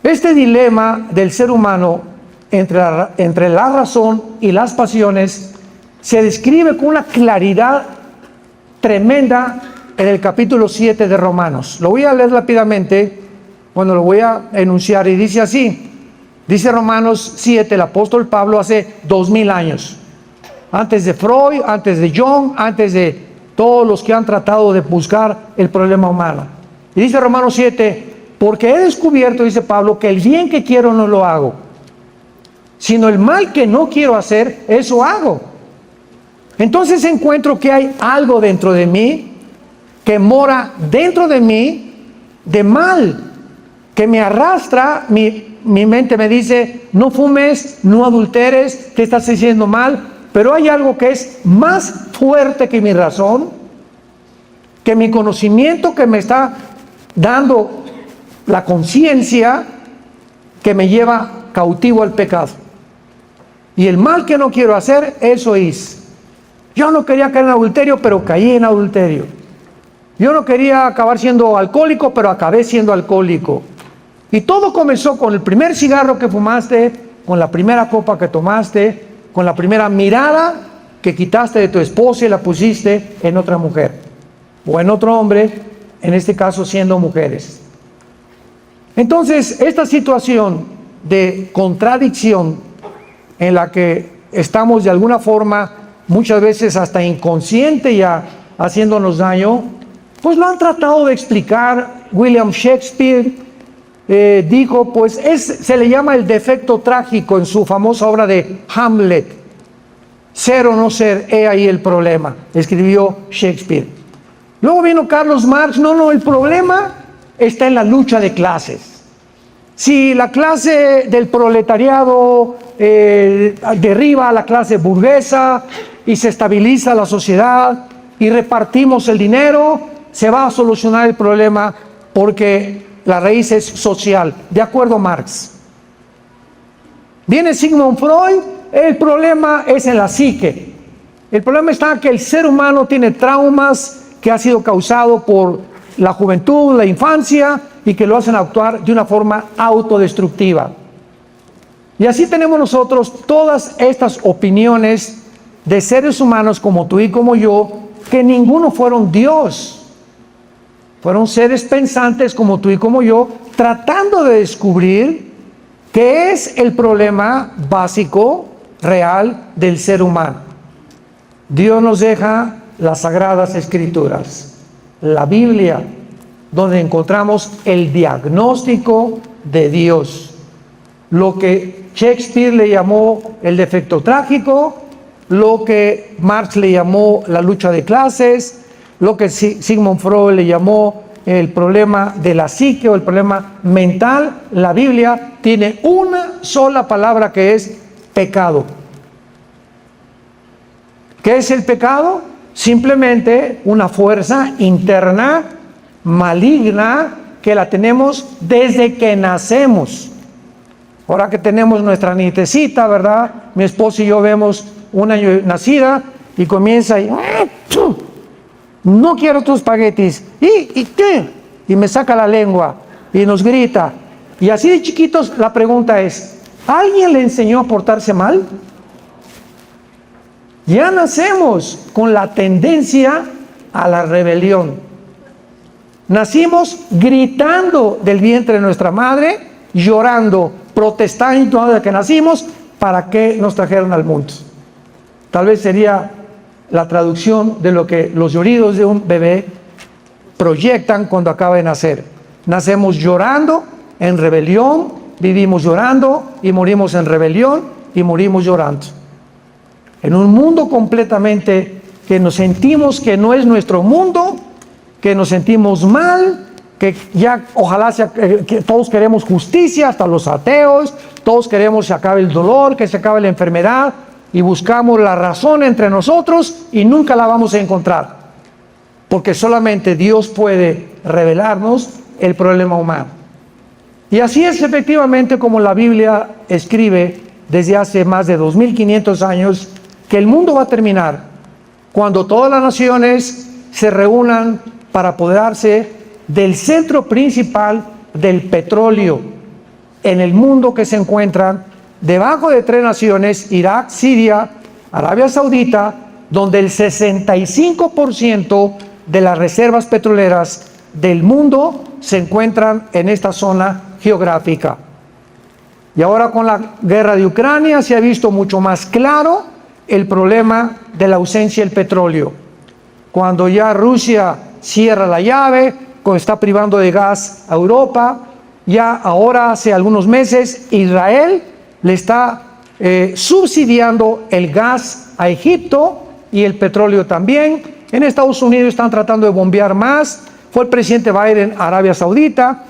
Este dilema del ser humano entre la razón y las pasiones se describe con una claridad tremenda en el capítulo 7 de Romanos. Lo voy a leer rápidamente cuando lo voy a enunciar, y dice así. Dice Romanos 7, el apóstol Pablo, hace 2000 años. Antes de Freud, antes de Jung, antes de todos los que han tratado de buscar el problema humano. Y dice Romanos 7, porque he descubierto, dice Pablo, que el bien que quiero no lo hago, sino el mal que no quiero hacer, eso hago. Entonces encuentro que hay algo dentro de mí, que mora dentro de mí, de mal, que me arrastra. Mi mente me dice, no fumes, no adulteres, te estás haciendo mal. Pero hay algo que es más fuerte que mi razón, que mi conocimiento, que me está dando la conciencia, que me lleva cautivo al pecado. Y el mal que no quiero hacer, eso es. Yo no quería caer en adulterio, pero caí en adulterio. Yo no quería acabar siendo alcohólico, pero acabé siendo alcohólico. Y todo comenzó con el primer cigarro que fumaste, con la primera copa que tomaste, con la primera mirada que quitaste de tu esposa y la pusiste en otra mujer o en otro hombre, en este caso siendo mujeres. Entonces, esta situación de contradicción en la que estamos de alguna forma, muchas veces hasta inconsciente ya haciéndonos daño, pues lo han tratado de explicar. William Shakespeare dijo, pues se le llama el defecto trágico en su famosa obra de Hamlet. Ser o no ser, he ahí el problema, escribió Shakespeare. Luego vino Carlos Marx, no, el problema está en la lucha de clases. Si la clase del proletariado derriba a la clase burguesa y se estabiliza la sociedad y repartimos el dinero, se va a solucionar el problema porque la raíz es social, de acuerdo a Marx. Viene Sigmund Freud, el problema es en la psique. El problema está en que el ser humano tiene traumas que ha sido causado por la juventud, la infancia, y que lo hacen actuar de una forma autodestructiva. Y así tenemos nosotros todas estas opiniones de seres humanos como tú y como yo, que ninguno fueron Dios. Fueron seres pensantes como tú y como yo, tratando de descubrir qué es el problema básico, real del ser humano. Dios nos deja las Sagradas Escrituras, la Biblia, donde encontramos el diagnóstico de Dios. Lo que Shakespeare le llamó el defecto trágico, lo que Marx le llamó la lucha de clases, lo que Sigmund Freud le llamó el problema de la psique o el problema mental, la Biblia tiene una sola palabra que es pecado. ¿Qué es el pecado? Simplemente una fuerza interna, maligna, que la tenemos desde que nacemos. Ahora que tenemos nuestra nietecita, ¿verdad? Mi esposo y yo vemos un año nacida y comienza y no quiero tus espaguetis, y me saca la lengua y nos grita. Y así de chiquitos la pregunta es, ¿alguien le enseñó a portarse mal? Ya nacemos con la tendencia a la rebelión. Nacimos gritando del vientre de nuestra madre, llorando, protestando desde que nacimos, ¿para qué nos trajeron al mundo? Tal vez sería la traducción de lo que los lloridos de un bebé proyectan cuando acaba de nacer. Nacemos llorando en rebelión, vivimos llorando y morimos en rebelión y morimos llorando. En un mundo completamente que nos sentimos que no es nuestro mundo, que nos sentimos mal, que ya ojalá sea, que todos queremos justicia, hasta los ateos, todos queremos que se acabe el dolor, que se acabe la enfermedad, y buscamos la razón entre nosotros y nunca la vamos a encontrar, porque solamente Dios puede revelarnos el problema humano. Y así es efectivamente como la Biblia escribe desde hace más de 2500 años que el mundo va a terminar cuando todas las naciones se reúnan para apoderarse del centro principal del petróleo en el mundo, que se encuentran debajo de 3 naciones: Irak, Siria, Arabia Saudita, donde el 65% de las reservas petroleras del mundo se encuentran en esta zona geográfica. Y ahora con la guerra de Ucrania se ha visto mucho más claro el problema de la ausencia del petróleo. Cuando ya Rusia cierra la llave, cuando está privando de gas a Europa, ya ahora hace algunos meses Israel le está subsidiando el gas a Egipto y el petróleo también. En Estados Unidos están tratando de bombear más. Fue el presidente Biden a Arabia Saudita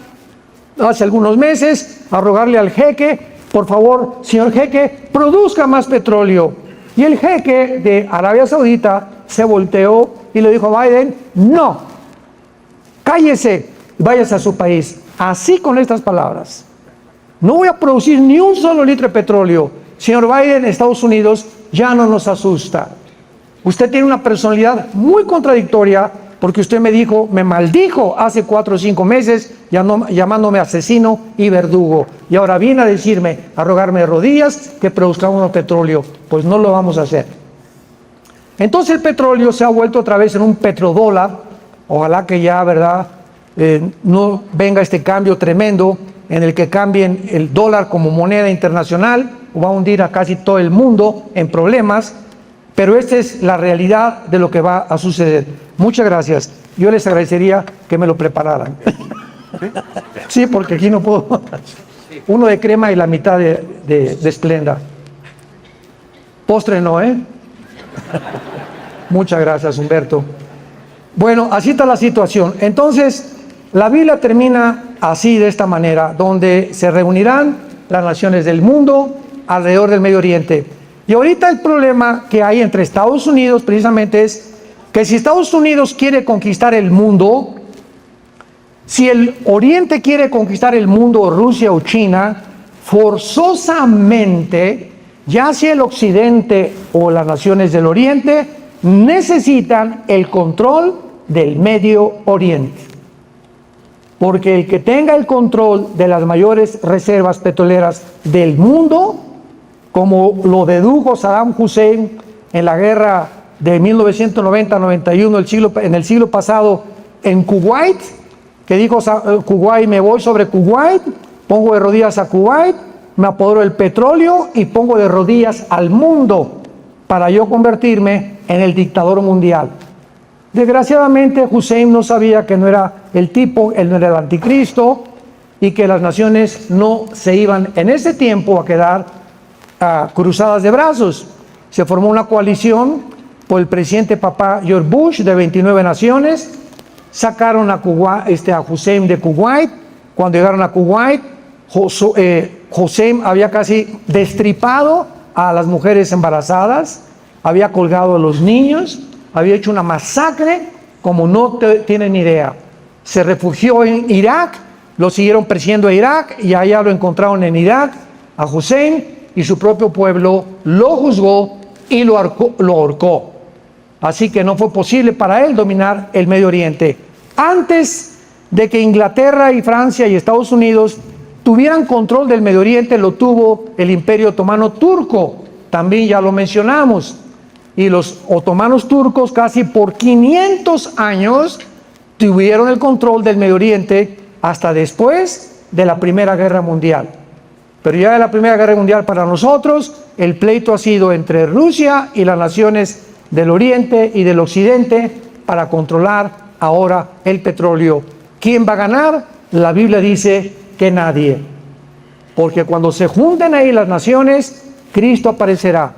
hace algunos meses a rogarle al jeque: por favor, señor jeque, produzca más petróleo. Y el jeque de Arabia Saudita se volteó y le dijo a Biden: no, cállese, váyase a su país. Así, con estas palabras: no voy a producir ni un solo litro de petróleo. Señor Biden, Estados Unidos ya no nos asusta. Usted tiene una personalidad muy contradictoria, porque usted me maldijo hace 4 o 5 meses, llamándome asesino y verdugo. Y ahora viene a decirme, a rogarme de rodillas, que produzcamos petróleo. Pues no lo vamos a hacer. Entonces el petróleo se ha vuelto otra vez en un petrodólar. Ojalá que ya, ¿verdad?, no venga este cambio tremendo en el que cambien el dólar como moneda internacional, o va a hundir a casi todo el mundo en problemas. Pero esta es la realidad de lo que va a suceder. Muchas gracias. Yo les agradecería que me lo prepararan. Sí, porque aquí no puedo. Uno de crema y la mitad de Splenda. Postre no, ¿eh? Muchas gracias, Humberto. Bueno, así está la situación. Entonces, la Biblia termina así, de esta manera, donde se reunirán las naciones del mundo alrededor del Medio Oriente. Y ahorita el problema que hay entre Estados Unidos precisamente es que si Estados Unidos quiere conquistar el mundo, si el Oriente quiere conquistar el mundo, Rusia o China, forzosamente, ya sea el Occidente o las naciones del Oriente, necesitan el control del Medio Oriente. Porque el que tenga el control de las mayores reservas petroleras del mundo, como lo dedujo Saddam Hussein en la guerra de 1990-91, en el siglo pasado, en Kuwait, que dijo Kuwait: me voy sobre Kuwait, pongo de rodillas a Kuwait, me apodero del petróleo y pongo de rodillas al mundo para yo convertirme en el dictador mundial. Desgraciadamente Hussein no sabía que no era el tipo, él no era el anticristo, y que las naciones no se iban en ese tiempo a quedar cruzadas de brazos. Se formó una coalición por el presidente papá George Bush de 29 naciones. Sacaron a Hussein de Kuwait. Cuando llegaron a Kuwait, Hussein había casi destripado a las mujeres embarazadas, había colgado a los niños, había hecho una masacre como no tienen idea. Se refugió en Irak, lo siguieron persiguiendo a Irak y allá lo encontraron en Irak, a Hussein, y su propio pueblo lo juzgó y lo ahorcó. Así que no fue posible para él dominar el Medio Oriente. Antes de que Inglaterra y Francia y Estados Unidos tuvieran control del Medio Oriente, lo tuvo el Imperio Otomano Turco, también ya lo mencionamos. Y los otomanos turcos casi por 500 años tuvieron el control del Medio Oriente hasta después de la Primera Guerra Mundial. Pero ya de la Primera Guerra Mundial para nosotros, el pleito ha sido entre Rusia y las naciones del Oriente y del Occidente para controlar ahora el petróleo. ¿Quién va a ganar? La Biblia dice que nadie. Porque cuando se junten ahí las naciones, Cristo aparecerá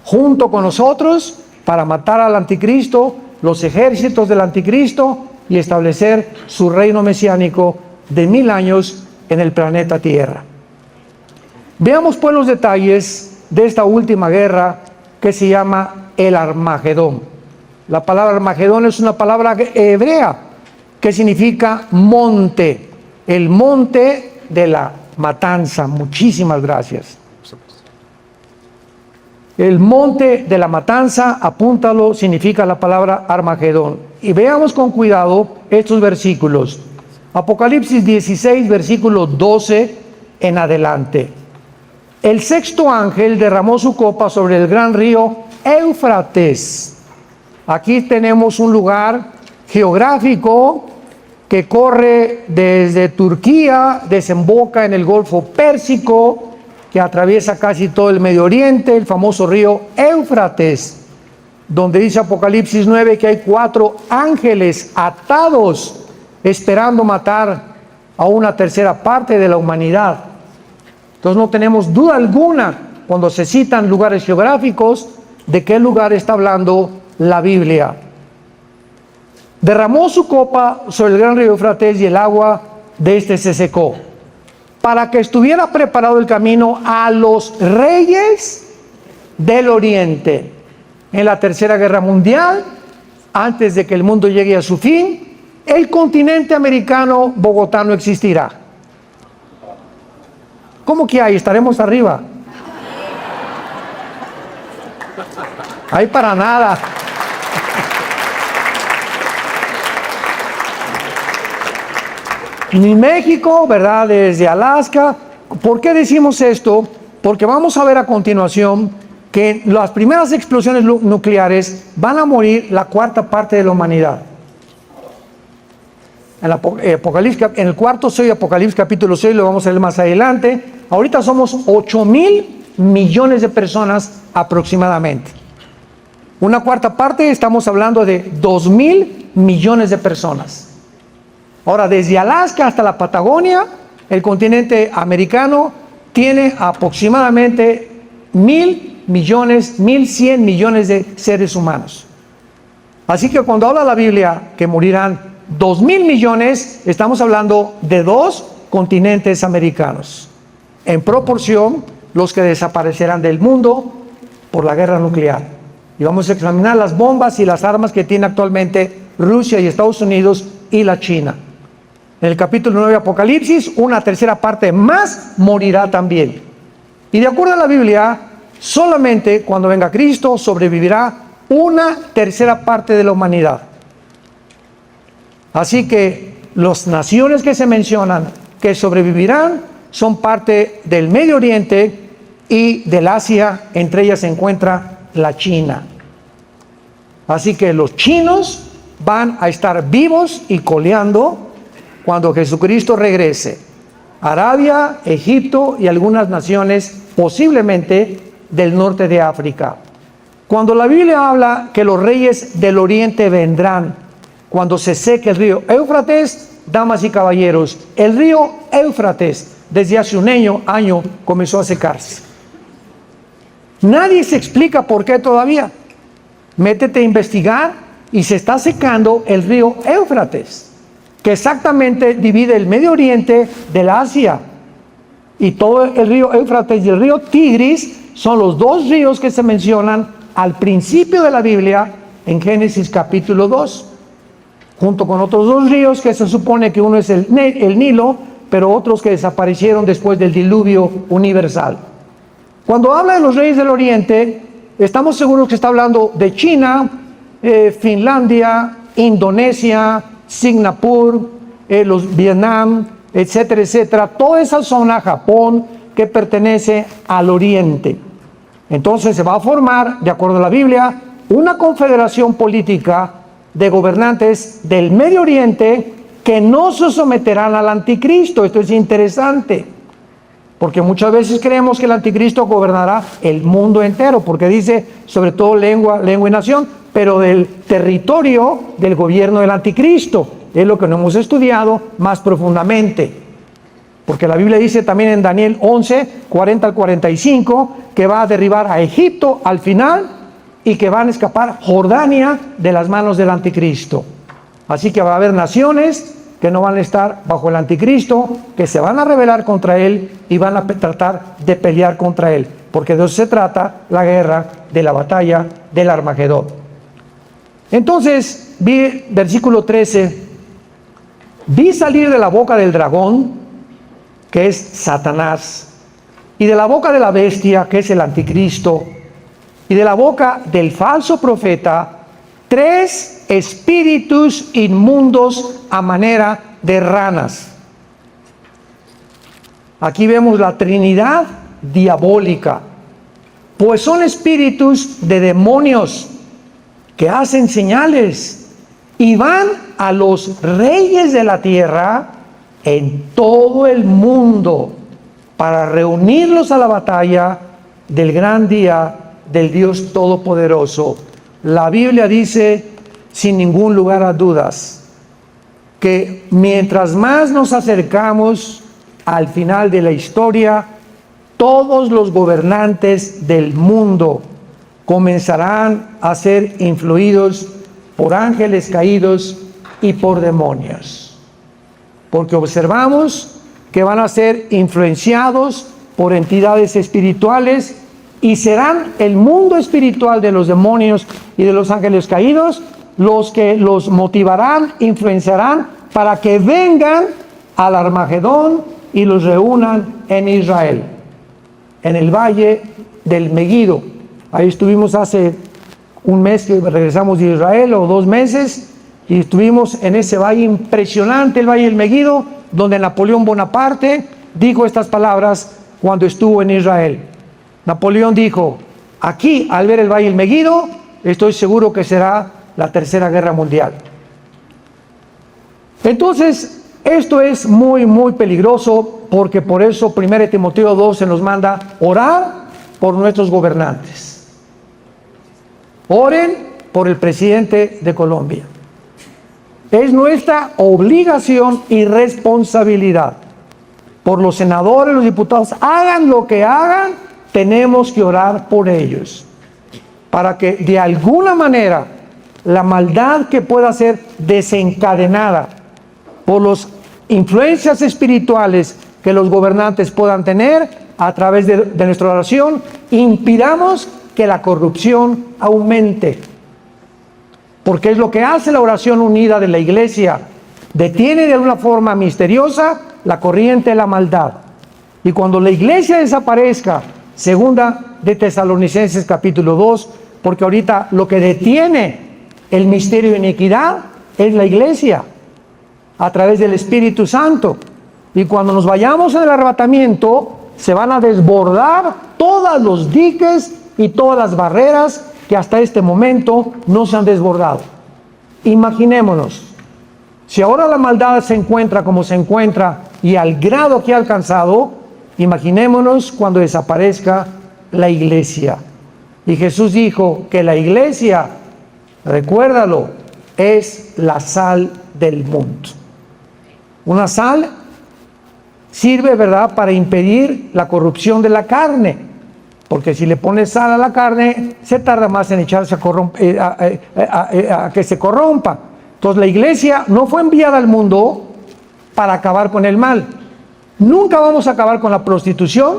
junto con nosotros para matar al anticristo, los ejércitos del anticristo, y establecer su reino mesiánico de 1000 años en el planeta Tierra. Veamos pues los detalles de esta última guerra que se llama el Armagedón. La palabra Armagedón es una palabra hebrea que significa monte, el monte de la matanza. Muchísimas gracias. El monte de la matanza, apúntalo, significa la palabra Armagedón. Y veamos con cuidado estos versículos. Apocalipsis 16, versículo 12 en adelante. El sexto ángel derramó su copa sobre el gran río Éufrates. Aquí tenemos un lugar geográfico que corre desde Turquía, desemboca en el Golfo Pérsico, que atraviesa casi todo el Medio Oriente, el famoso río Éufrates, donde dice Apocalipsis 9 que hay 4 ángeles atados esperando matar a una tercera parte de la humanidad. Entonces no tenemos duda alguna, cuando se citan lugares geográficos, de qué lugar está hablando la Biblia. Derramó su copa sobre el gran río Éufrates y el agua de este se secó, para que estuviera preparado el camino a los reyes del Oriente. En la Tercera Guerra Mundial, antes de que el mundo llegue a su fin, el continente americano Bogotá no existirá. ¿Cómo que hay? Estaremos arriba. Ahí para nada. Ni México, ¿verdad? Desde Alaska. ¿Por qué decimos esto? Porque vamos a ver a continuación que las primeras explosiones nucleares van a morir la cuarta parte de la humanidad. En el cuarto sello, Apocalipsis capítulo 6, lo vamos a leer más adelante. Ahorita somos 8,000 millones de personas aproximadamente. Una cuarta parte, estamos hablando de 2,000 millones de personas. Ahora, desde Alaska hasta la Patagonia, el continente americano tiene aproximadamente 1,000 millones, 1,100 millones de seres humanos. Así que cuando habla la Biblia que morirán 2,000 millones, estamos hablando de 2 continentes americanos. En proporción, los que desaparecerán del mundo por la guerra nuclear. Y vamos a examinar las bombas y las armas que tiene actualmente Rusia y Estados Unidos y la China. En el capítulo 9 de Apocalipsis, una tercera parte más morirá también. Y de acuerdo a la Biblia, solamente cuando venga Cristo sobrevivirá una tercera parte de la humanidad. Así que las naciones que se mencionan que sobrevivirán son parte del Medio Oriente y del Asia. Entre ellas se encuentra la China. Así que los chinos van a estar vivos y coleando cuando Jesucristo regrese. Arabia, Egipto y algunas naciones posiblemente del norte de África. Cuando la Biblia habla que los reyes del Oriente vendrán cuando se seque el río Éufrates, damas y caballeros, el río Éufrates desde hace un año comenzó a secarse. Nadie se explica por qué todavía. Métete a investigar y se está secando el río Éufrates, que exactamente divide el Medio Oriente del Asia. Y todo el río Éufrates y el río Tigris son los 2 ríos que se mencionan al principio de la Biblia en Génesis capítulo 2, junto con otros 2 ríos que se supone que uno es el Nilo, pero otros que desaparecieron después del diluvio universal. Cuando habla de los reyes del Oriente, estamos seguros que está hablando de China, Finlandia, Indonesia, Singapur, los Vietnam, etcétera, etcétera, toda esa zona, Japón, que pertenece al Oriente. Entonces se va a formar, de acuerdo a la Biblia, una confederación política de gobernantes del Medio Oriente que no se someterán al anticristo. Esto es interesante, porque muchas veces creemos que el anticristo gobernará el mundo entero, porque dice sobre todo lengua y nación, pero del territorio del gobierno del anticristo. Es lo que no hemos estudiado más profundamente. Porque la Biblia dice también en Daniel 11, 40 al 45, que va a derribar a Egipto al final y que van a escapar Jordania de las manos del anticristo. Así que va a haber naciones que no van a estar bajo el anticristo, que se van a rebelar contra él y van a tratar de pelear contra él. Porque de eso se trata la guerra de la batalla del Armagedón. Entonces, vi versículo 13, vi salir de la boca del dragón, que es Satanás, y de la boca de la bestia, que es el anticristo, y de la boca del falso profeta, 3 espíritus inmundos a manera de ranas. Aquí vemos la Trinidad diabólica, pues son espíritus de demonios que hacen señales y van a los reyes de la tierra en todo el mundo para reunirlos a la batalla del gran día del Dios Todopoderoso. La Biblia dice, sin ningún lugar a dudas, que mientras más nos acercamos al final de la historia, todos los gobernantes del mundo comenzarán a ser influidos por ángeles caídos y por demonios. Porque observamos que van a ser influenciados por entidades espirituales y serán el mundo espiritual de los demonios y de los ángeles caídos los que los motivarán, influenciarán para que vengan al Armagedón y los reúnan en Israel, en el valle del Megido. Ahí estuvimos hace un mes que regresamos de Israel, o 2 meses, y estuvimos en ese valle impresionante, el valle del Megido, donde Napoleón Bonaparte dijo estas palabras cuando estuvo en Israel. Napoleón dijo, aquí al ver el valle del Megido, estoy seguro que será la Tercera Guerra Mundial. Entonces, esto es muy, muy peligroso, porque por eso 1 Timoteo 2 se nos manda orar por nuestros gobernantes. Oren por el presidente de Colombia. Es nuestra obligación y responsabilidad. Por los senadores, los diputados, hagan lo que hagan, tenemos que orar por ellos, para que de alguna manera la maldad que pueda ser desencadenada por las influencias espirituales que los gobernantes puedan tener a través de nuestra oración, impidamos que la corrupción aumente. Porque es lo que hace la oración unida de la iglesia. Detiene de alguna forma misteriosa la corriente de la maldad. Y cuando la iglesia desaparezca, segunda de Tesalonicenses capítulo 2, porque ahorita lo que detiene el misterio de iniquidad es la iglesia, a través del Espíritu Santo. Y cuando nos vayamos en el arrebatamiento, se van a desbordar todos los diques y todas las barreras que hasta este momento no se han desbordado. Imaginémonos, si ahora la maldad se encuentra como se encuentra y al grado que ha alcanzado, imaginémonos cuando desaparezca la iglesia. Y Jesús dijo que la iglesia, recuérdalo, es la sal del mundo. Una sal sirve, ¿verdad?, para impedir la corrupción de la carne. Porque si le pones sal a la carne, se tarda más en echarse a que se corrompa. Entonces la iglesia no fue enviada al mundo para acabar con el mal. Nunca vamos a acabar con la prostitución,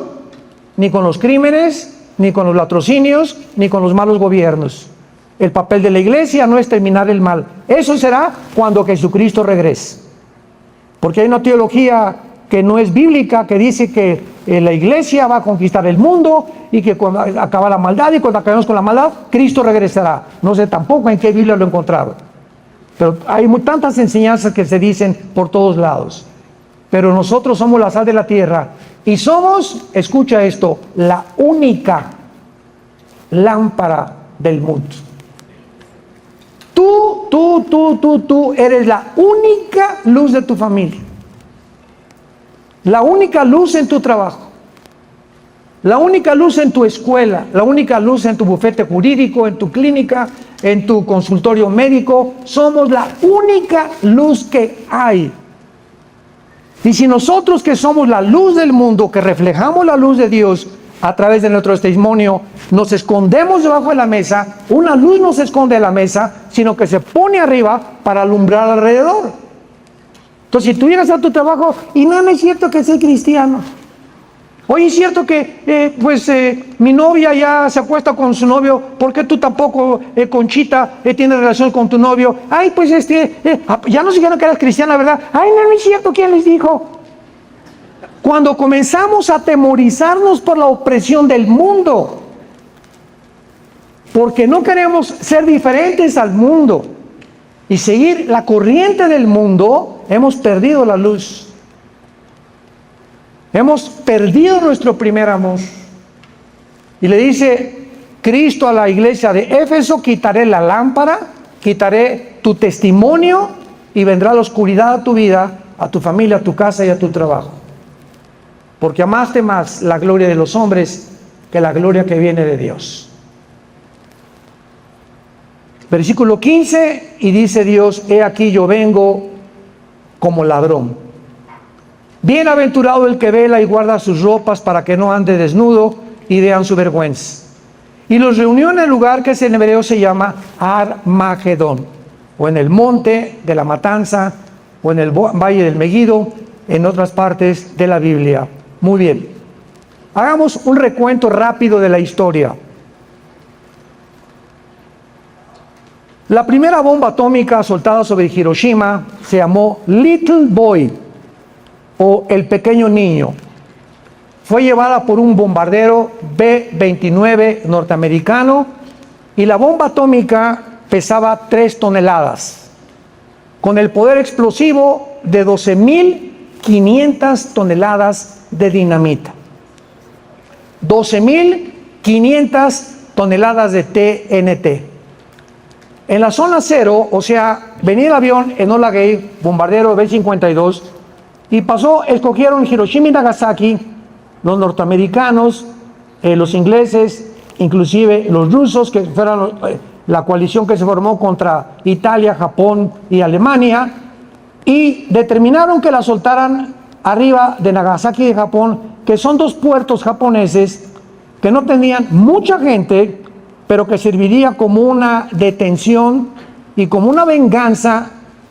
ni con los crímenes, ni con los latrocinios, ni con los malos gobiernos. El papel de la iglesia no es terminar el mal. Eso será cuando Jesucristo regrese. Porque hay una teología que no es bíblica, que dice que la iglesia va a conquistar el mundo y que cuando acaba la maldad y cuando acabemos con la maldad, Cristo regresará. No sé tampoco en qué Biblia lo encontraron. Pero hay tantas enseñanzas que se dicen por todos lados. Pero nosotros somos la sal de la tierra y somos, escucha esto, la única lámpara del mundo. Tú eres la única luz de tu familia. La única luz en tu trabajo, la única luz en tu escuela, la única luz en tu bufete jurídico, en tu clínica, en tu consultorio médico. Somos la única luz que hay. Y si nosotros que somos la luz del mundo, que reflejamos la luz de Dios a través de nuestro testimonio, nos escondemos debajo de la mesa, una luz no se esconde de la mesa, sino que se pone arriba para alumbrar alrededor. Entonces, si tú llegas a tu trabajo y no es cierto que soy cristiano. Oye, es cierto que mi novia ya se acuesta con su novio, ¿por qué tú tampoco, Conchita, tienes relación con tu novio? Ay, pues ya nos dijeron que eras cristiana, ¿verdad? Ay, no es cierto, ¿quién les dijo? Cuando comenzamos a atemorizarnos por la opresión del mundo, porque no queremos ser diferentes al mundo y seguir la corriente del mundo, hemos perdido la luz. Hemos perdido nuestro primer amor. Y le dice Cristo a la iglesia de Éfeso: quitaré la lámpara, quitaré tu testimonio y vendrá la oscuridad a tu vida, a tu familia, a tu casa y a tu trabajo. Porque amaste más la gloria de los hombres que la gloria que viene de Dios. Versículo 15, y dice Dios: he aquí yo vengo como ladrón. Bienaventurado el que vela y guarda sus ropas para que no ande desnudo y vean su vergüenza. Y los reunió en el lugar que en hebreo se llama Armagedón, o en el monte de la matanza, o en el valle del Megiddo, en otras partes de la Biblia. Muy bien. Hagamos un recuento rápido de la historia. La primera bomba atómica soltada sobre Hiroshima se llamó Little Boy, o el pequeño niño. Fue llevada por un bombardero B-29 norteamericano y la bomba atómica pesaba 3 toneladas, con el poder explosivo de 12.500 toneladas de dinamita. 12.500 toneladas de TNT. En la zona cero, o sea, venía el avión Enola Gay, bombardero B-52, y escogieron Hiroshima y Nagasaki, los norteamericanos, los ingleses, inclusive los rusos, que fueron la coalición que se formó contra Italia, Japón y Alemania, y determinaron que la soltaran arriba de Nagasaki de Japón, que son 2 puertos japoneses que no tenían mucha gente, pero que serviría como una detención y como una venganza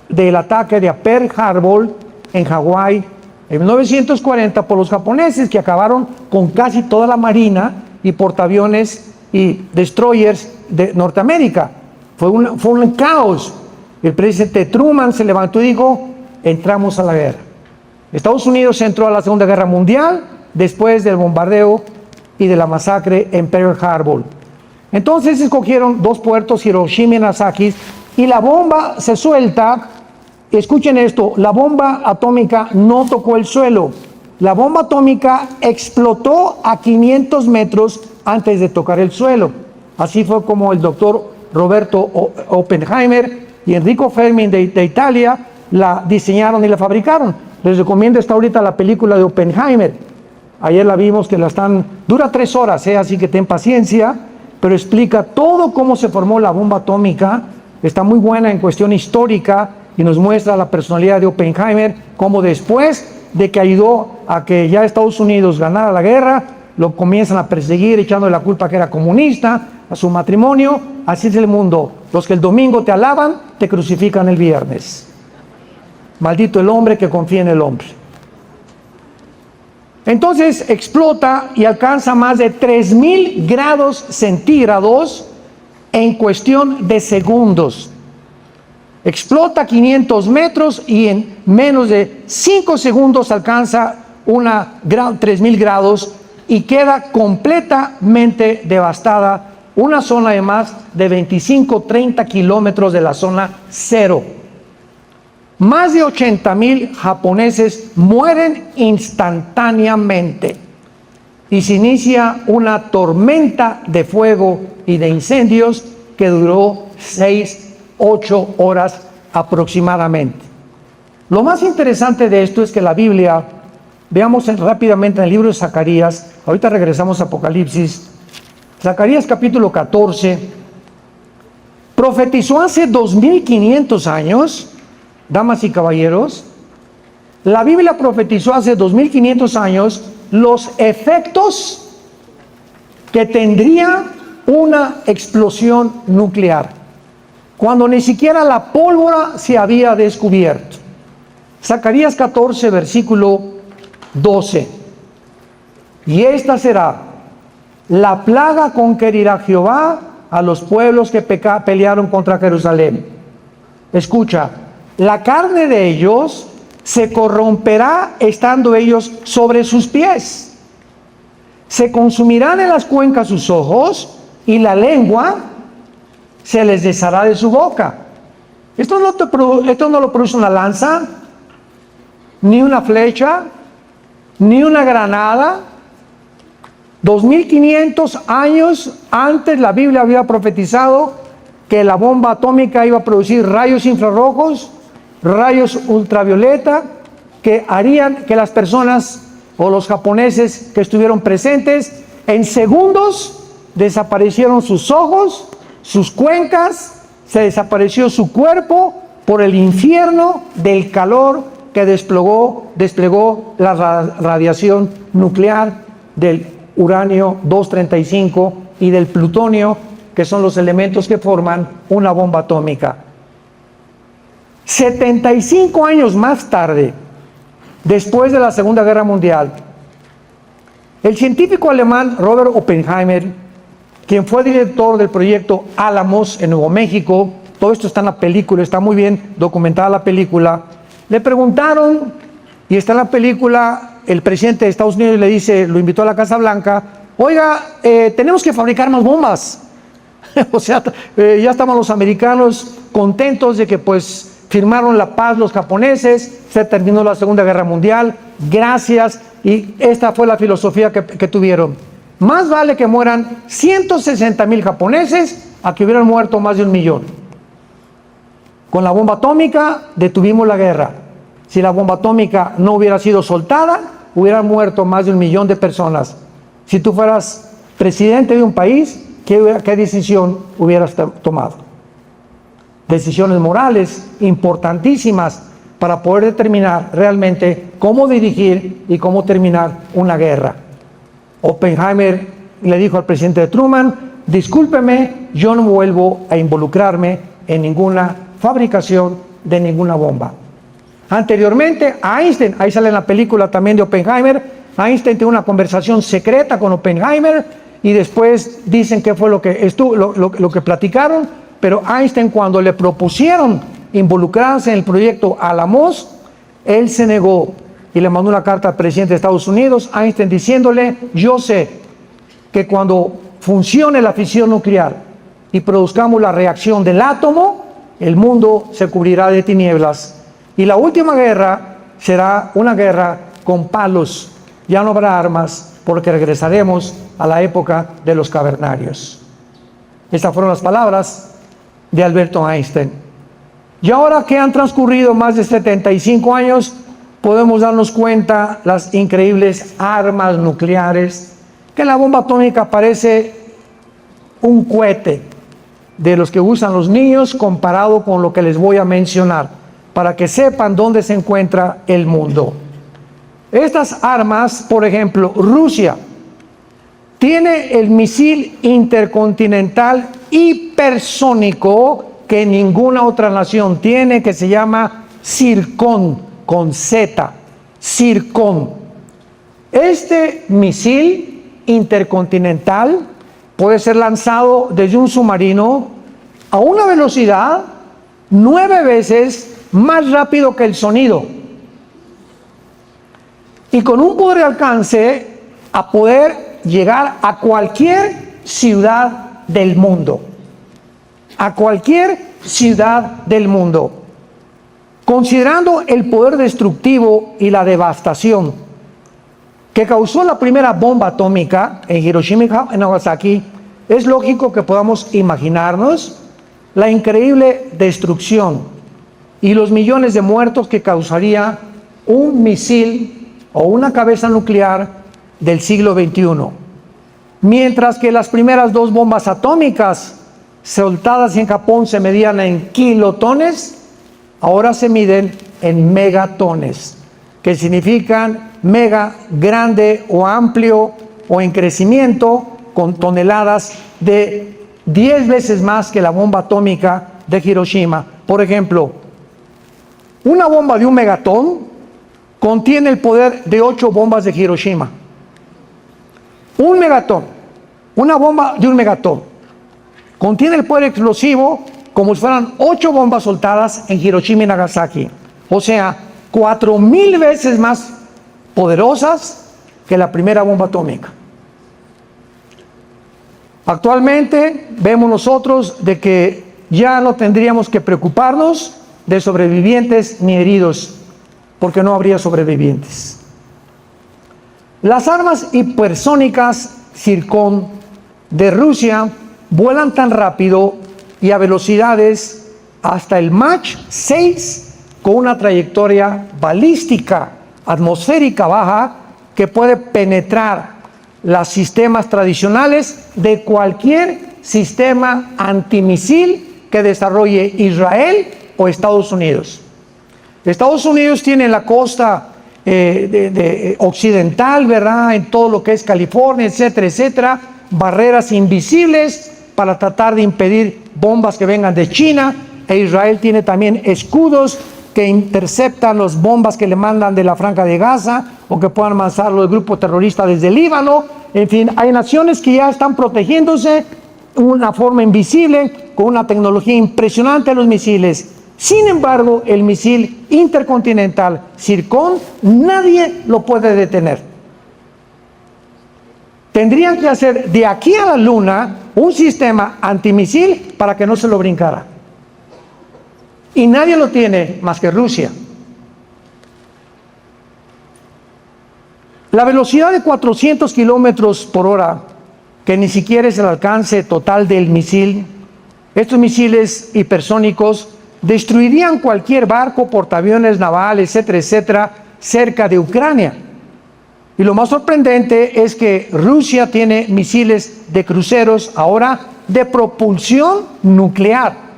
del ataque de Pearl Harbor en Hawái en 1940 por los japoneses, que acabaron con casi toda la marina y portaaviones y destroyers de Norteamérica. Fue un caos. El presidente Truman se levantó y dijo: entramos a la guerra. Estados Unidos entró a la Segunda Guerra Mundial después del bombardeo y de la masacre en Pearl Harbor. Entonces escogieron 2 puertos, Hiroshima y Nagasaki, y la bomba se suelta. Escuchen esto: la bomba atómica no tocó el suelo. La bomba atómica explotó a 500 metros antes de tocar el suelo. Así fue como el doctor Roberto Oppenheimer y Enrico Fermi de Italia la diseñaron y la fabricaron. Les recomiendo hasta ahorita la película de Oppenheimer. Ayer la vimos, que dura 3 horas, así que ten paciencia, pero explica todo cómo se formó la bomba atómica. Está muy buena en cuestión histórica y nos muestra la personalidad de Oppenheimer, cómo después de que ayudó a que ya Estados Unidos ganara la guerra, lo comienzan a perseguir echándole la culpa que era comunista, a su matrimonio. Así es el mundo: los que el domingo te alaban, te crucifican el viernes. Maldito el hombre que confía en el hombre. Entonces explota y alcanza más de 3.000 grados centígrados en cuestión de segundos. Explota 500 metros y en menos de 5 segundos alcanza 3.000 grados y queda completamente devastada una zona de más de 25-30 kilómetros de la zona cero. Más de 80.000 japoneses mueren instantáneamente y se inicia una tormenta de fuego y de incendios que duró 6-8 horas aproximadamente. Lo más interesante de esto es que la Biblia, veamos rápidamente en el libro de Zacarías, ahorita regresamos a Apocalipsis, Zacarías capítulo 14, profetizó hace 2500 años, damas y caballeros, La Biblia profetizó hace 2500 años los efectos que tendría una explosión nuclear, cuando ni siquiera la pólvora se había descubierto. Zacarías 14, versículo 12. Y esta será la plaga con que herirá Jehová a los pueblos que pelearon contra Jerusalén. Escucha, la carne de ellos se corromperá estando ellos sobre sus pies. Se consumirán en las cuencas sus ojos y la lengua se les deshará de su boca. Esto no lo produce una lanza, ni una flecha, ni una granada. 2500 años antes la Biblia había profetizado que la bomba atómica iba a producir rayos infrarrojos, rayos ultravioleta, que harían que las personas o los japoneses que estuvieron presentes en segundos desaparecieron sus ojos, sus cuencas, se desapareció su cuerpo por el infierno del calor que desplegó la radiación nuclear del uranio 235 y del plutonio, que son los elementos que forman una bomba atómica. 75 años más tarde, después de la Segunda Guerra Mundial, el científico alemán Robert Oppenheimer, quien fue director del proyecto Álamos en Nuevo México, todo esto está en la película, está muy bien documentada la película, le preguntaron, y está en la película, el presidente de Estados Unidos le dice, lo invitó a la Casa Blanca, oiga, tenemos que fabricar más bombas. O sea, ya estaban los americanos contentos de que pues firmaron la paz los japoneses, se terminó la Segunda Guerra Mundial, gracias, y esta fue la filosofía que tuvieron. Más vale que mueran 160,000 japoneses a que hubieran muerto más de 1 millón. Con la bomba atómica detuvimos la guerra. Si la bomba atómica no hubiera sido soltada, hubieran muerto más de 1 millón de personas. Si tú fueras presidente de un país, ¿qué decisión hubieras tomado? Decisiones morales importantísimas para poder determinar realmente cómo dirigir y cómo terminar una guerra. Oppenheimer le dijo al presidente Truman, discúlpeme, yo no vuelvo a involucrarme en ninguna fabricación de ninguna bomba. Anteriormente, Einstein, ahí sale en la película también de Oppenheimer, Einstein tiene una conversación secreta con Oppenheimer y después dicen qué fue lo que platicaron, pero Einstein, cuando le propusieron involucrarse en el proyecto Álamos, él se negó y le mandó una carta al presidente de Estados Unidos, Einstein, diciéndole, yo sé que cuando funcione la fisión nuclear y produzcamos la reacción del átomo, el mundo se cubrirá de tinieblas y la última guerra será una guerra con palos, ya no habrá armas porque regresaremos a la época de los cavernarios. Estas fueron las palabras de Alberto Einstein. Y ahora que han transcurrido más de 75 años, podemos darnos cuenta las increíbles armas nucleares, que la bomba atómica parece un cohete de los que usan los niños comparado con lo que les voy a mencionar, para que sepan dónde se encuentra el mundo. Estas armas, por ejemplo, Rusia tiene el misil intercontinental hipersónico que ninguna otra nación tiene, que se llama Zircon, con Z, Zircon. Este misil intercontinental puede ser lanzado desde un submarino a una velocidad 9 veces más rápido que el sonido y con un poder de alcance a poder llegar a cualquier ciudad del mundo, a cualquier ciudad del mundo. Considerando el poder destructivo y la devastación que causó la primera bomba atómica en Hiroshima y Nagasaki, es lógico que podamos imaginarnos la increíble destrucción y los millones de muertos que causaría un misil o una cabeza nuclear del siglo XXI. Mientras que las primeras 2 bombas atómicas soltadas en Japón se medían en kilotones, ahora se miden en megatones. que significan mega, grande o amplio o en crecimiento, con toneladas de 10 veces más que la bomba atómica de Hiroshima. Por ejemplo, una bomba de 1 megatón contiene el poder de 8 bombas de Hiroshima. 1 megatón, una bomba de 1 megatón, contiene el poder explosivo como si fueran 8 bombas soltadas en Hiroshima y Nagasaki. O sea, 4000 veces más poderosas que la primera bomba atómica. Actualmente vemos nosotros de que ya no tendríamos que preocuparnos de sobrevivientes ni heridos, porque no habría sobrevivientes. Las armas hipersónicas Zircon de Rusia vuelan tan rápido y a velocidades hasta el Mach 6 con una trayectoria balística atmosférica baja que puede penetrar los sistemas tradicionales de cualquier sistema antimisil que desarrolle Israel o Estados Unidos. Estados Unidos tiene la costa occidental, ¿verdad?, en todo lo que es California, etcétera, etcétera, barreras invisibles para tratar de impedir bombas que vengan de China, e Israel tiene también escudos que interceptan las bombas que le mandan de la Franja de Gaza o que puedan lanzar los grupos terroristas desde el Líbano. En fin, hay naciones que ya están protegiéndose de una forma invisible con una tecnología impresionante de los misiles. Sin embargo, el misil intercontinental Zircon nadie lo puede detener. Tendrían que hacer de aquí a la Luna un sistema antimisil para que no se lo brincara. Y nadie lo tiene más que Rusia. La velocidad de 400 kilómetros por hora, que ni siquiera es el alcance total del misil, estos misiles hipersónicos destruirían cualquier barco, portaaviones naval, etcétera, etcétera, cerca de Ucrania. Y lo más sorprendente es que Rusia tiene misiles de cruceros ahora de propulsión nuclear.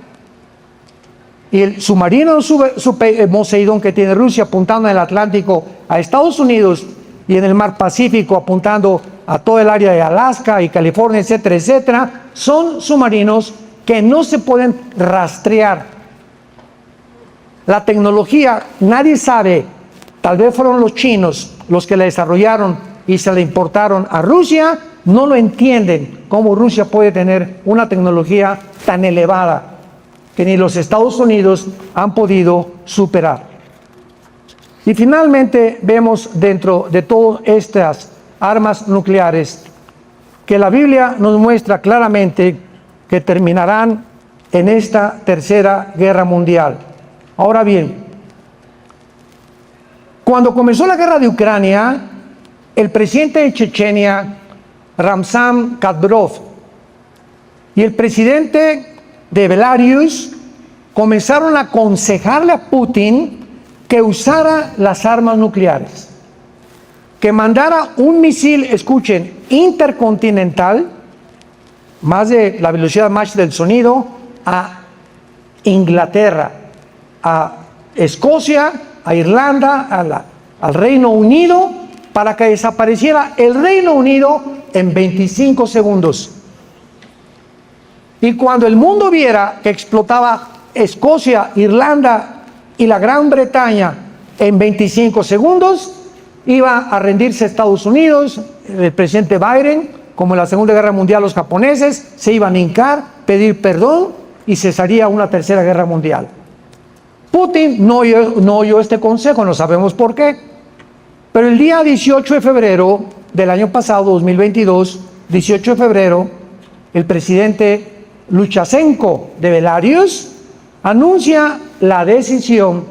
Y el submarino Poseidón que tiene Rusia apuntando en el Atlántico a Estados Unidos y en el mar Pacífico apuntando a todo el área de Alaska y California, etcétera, etcétera, son submarinos que no se pueden rastrear. La tecnología, nadie sabe, tal vez fueron los chinos los que la desarrollaron y se la importaron a Rusia, no lo entienden cómo Rusia puede tener una tecnología tan elevada que ni los Estados Unidos han podido superar. Y finalmente vemos dentro de todas estas armas nucleares que la Biblia nos muestra claramente que terminarán en esta tercera guerra mundial. Ahora bien, cuando comenzó la guerra de Ucrania, el presidente de Chechenia, Ramzan Kadyrov, y el presidente de Belarus comenzaron a aconsejarle a Putin que usara las armas nucleares, que mandara un misil, escuchen, intercontinental, más de la velocidad Mach del sonido, a Inglaterra, a Escocia, a Irlanda, al Reino Unido, para que desapareciera el Reino Unido en 25 segundos. Y cuando el mundo viera que explotaba Escocia, Irlanda y la Gran Bretaña en 25 segundos, iba a rendirse Estados Unidos, el presidente Biden, como en la Segunda Guerra Mundial los japoneses, se iban a hincar, pedir perdón y cesaría una tercera guerra mundial. Putin no oyó este consejo, no sabemos por qué, pero el día 18 de febrero del año pasado, 2022, 18 de febrero, el presidente Lukashenko de Belarus anuncia la decisión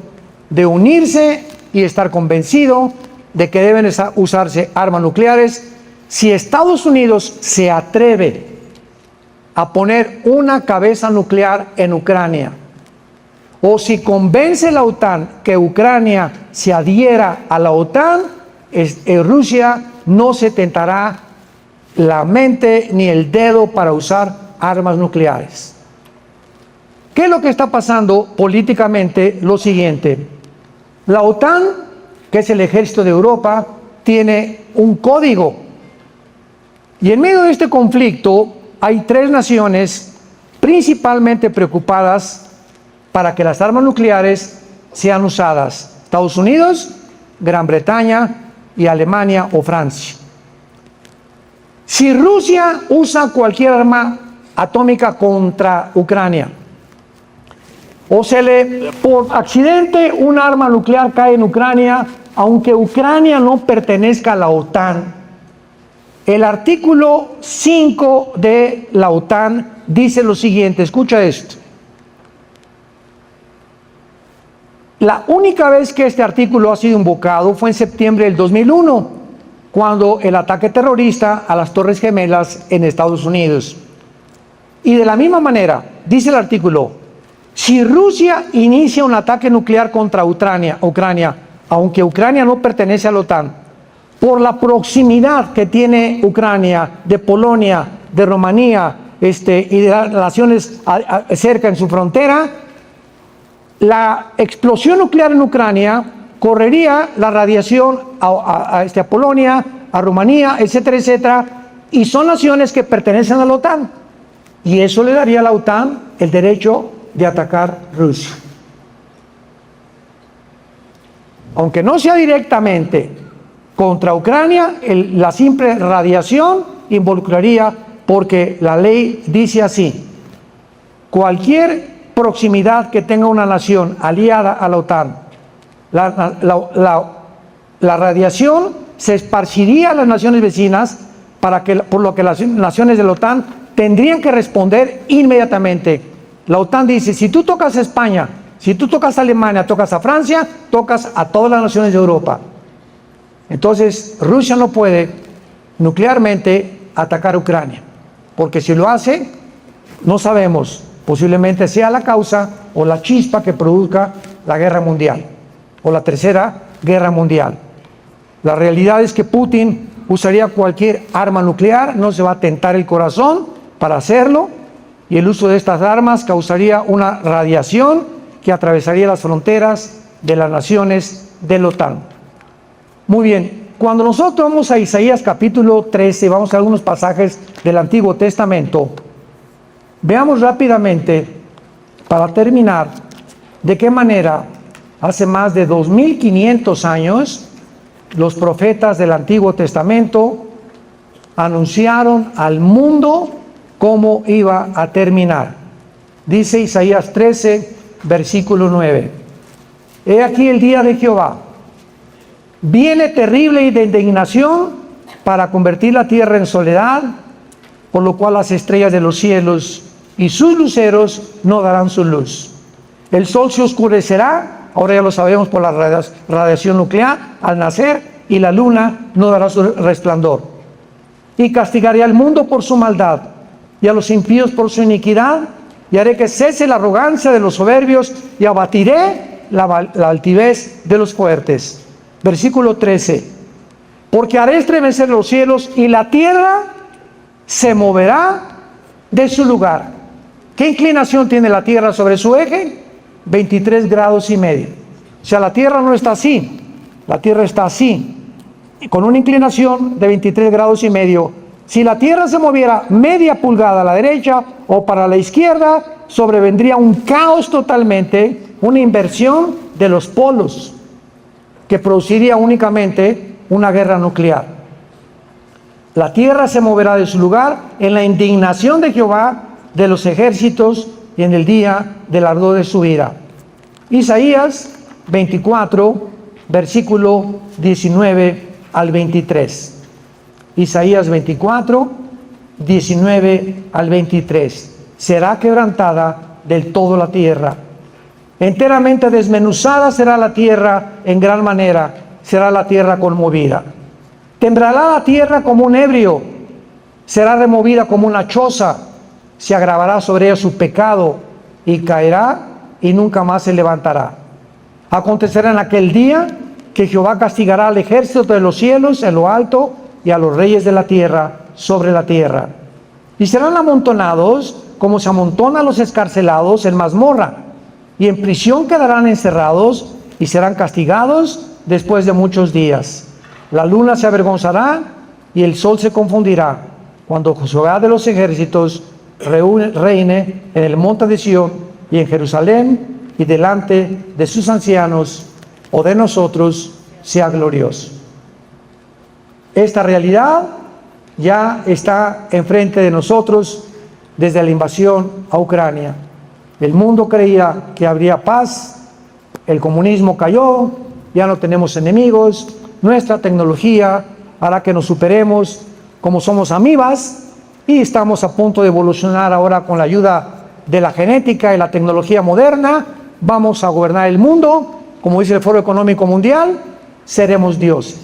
de unirse y estar convencido de que deben usarse armas nucleares si Estados Unidos se atreve a poner una cabeza nuclear en Ucrania, o si convence la OTAN que Ucrania se adhiera a la OTAN, Rusia no se tentará la mente ni el dedo para usar armas nucleares. ¿Qué es lo que está pasando políticamente? Lo siguiente: la OTAN que es el ejército de Europa, tiene un código. Y en medio de este conflicto hay tres naciones principalmente preocupadas para que las armas nucleares sean usadas: Estados Unidos, Gran Bretaña y Alemania o Francia. Si Rusia usa cualquier arma atómica contra Ucrania, o por accidente un arma nuclear cae en Ucrania, aunque Ucrania no pertenezca a la OTAN, el artículo 5 de la OTAN dice lo siguiente, escucha esto. La única vez que este artículo ha sido invocado fue en septiembre del 2001, cuando el ataque terrorista a las Torres Gemelas en Estados Unidos. Y de la misma manera, dice el artículo, si Rusia inicia un ataque nuclear contra Ucrania, aunque Ucrania no pertenece a la OTAN, por la proximidad que tiene Ucrania de Polonia, de Rumanía y de las naciones cerca en su frontera, la explosión nuclear en Ucrania correría la radiación a Polonia, a Rumanía, etcétera, etcétera, y son naciones que pertenecen a la OTAN. Y eso le daría a la OTAN el derecho de atacar Rusia. Aunque no sea directamente contra Ucrania, la simple radiación involucraría, porque la ley dice así: cualquier proximidad que tenga una nación aliada a la OTAN, la radiación se esparciría a las naciones vecinas, por lo que las naciones de la OTAN tendrían que responder inmediatamente. La OTAN dice, si tú tocas a España, si tú tocas a Alemania, tocas a Francia, tocas a todas las naciones de Europa. Entonces, Rusia no puede nuclearmente atacar a Ucrania, porque si lo hace, no sabemos, posiblemente sea la causa o la chispa que produzca la guerra mundial, o la tercera guerra mundial. La realidad es que Putin usaría cualquier arma nuclear, no se va a tentar el corazón para hacerlo, y el uso de estas armas causaría una radiación que atravesaría las fronteras de las naciones de la OTAN. Muy bien, cuando nosotros vamos a Isaías capítulo 13, vamos a algunos pasajes del Antiguo Testamento, veamos rápidamente, para terminar, de qué manera hace más de 2500 años los profetas del Antiguo Testamento anunciaron al mundo cómo iba a terminar. Dice Isaías 13, versículo 9. He aquí el día de Jehová. Viene terrible y de indignación para convertir la tierra en soledad, por lo cual las estrellas de los cielos y sus luceros no darán su luz. El sol se oscurecerá, ahora ya lo sabemos por la radiación nuclear, al nacer, y la luna no dará su resplandor. Y castigaré al mundo por su maldad, y a los impíos por su iniquidad, y haré que cese la arrogancia de los soberbios, y abatiré la altivez de los fuertes. Versículo 13. Porque haré estremecer los cielos, y la tierra se moverá de su lugar. ¿Qué inclinación tiene la tierra sobre su eje? 23 grados y medio. O sea, la tierra no está así, la tierra está así, con una inclinación de 23 grados y medio. Si la tierra se moviera media pulgada a la derecha o para la izquierda, sobrevendría un caos totalmente, una inversión de los polos, que produciría únicamente una guerra nuclear. La tierra se moverá de su lugar en la indignación de Jehová de los ejércitos y en el día del ardor de su ira. Isaías 24, versículo 19 al 23. Isaías 24, 19 al 23. Será quebrantada del todo la tierra. Enteramente desmenuzada será la tierra en gran manera, será la tierra conmovida. Temblará la tierra como un ebrio, será removida como una choza, se agravará sobre ella su pecado y caerá y nunca más se levantará. Acontecerá en aquel día que Jehová castigará al ejército de los cielos en lo alto y a los reyes de la tierra sobre la tierra. Y serán amontonados como se amontonan los escarcelados en mazmorra, y en prisión quedarán encerrados y serán castigados después de muchos días. La luna se avergonzará y el sol se confundirá cuando Jehová de los ejércitos reine en el monte de Sión y en Jerusalén, y delante de sus ancianos o de nosotros sea glorioso. Esta realidad ya está enfrente de nosotros desde la invasión a Ucrania. El mundo creía que habría paz, el comunismo cayó, ya no tenemos enemigos, nuestra tecnología hará que nos superemos como somos amibas, y estamos a punto de evolucionar ahora con la ayuda de la genética y la tecnología moderna. Vamos a gobernar el mundo, como dice el Foro Económico Mundial, seremos dioses.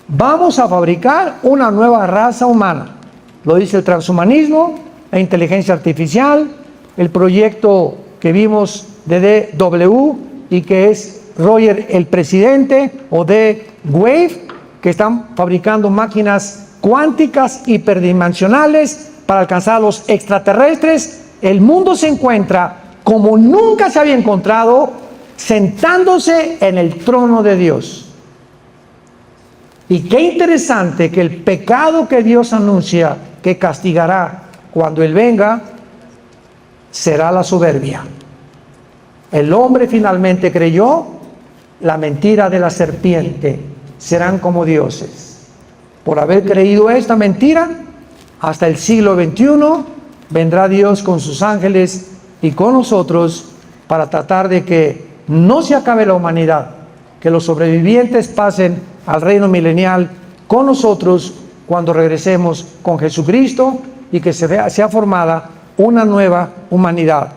Vamos a fabricar una nueva raza humana, lo dice el transhumanismo, la inteligencia artificial, el proyecto que vimos de DW y que es Roger el presidente, o de Wave, que están fabricando máquinas cuánticas hiperdimensionales para alcanzar a los extraterrestres. El mundo se encuentra como nunca se había encontrado, sentándose en el trono de Dios. Y qué interesante que el pecado que Dios anuncia que castigará cuando Él venga será la soberbia. El hombre finalmente creyó la mentira de la serpiente: serán como dioses. Por haber creído esta mentira, hasta el siglo XXI vendrá Dios con sus ángeles y con nosotros para tratar de que no se acabe la humanidad, que los sobrevivientes pasen al reino milenial con nosotros cuando regresemos con Jesucristo, y que sea formada una nueva humanidad,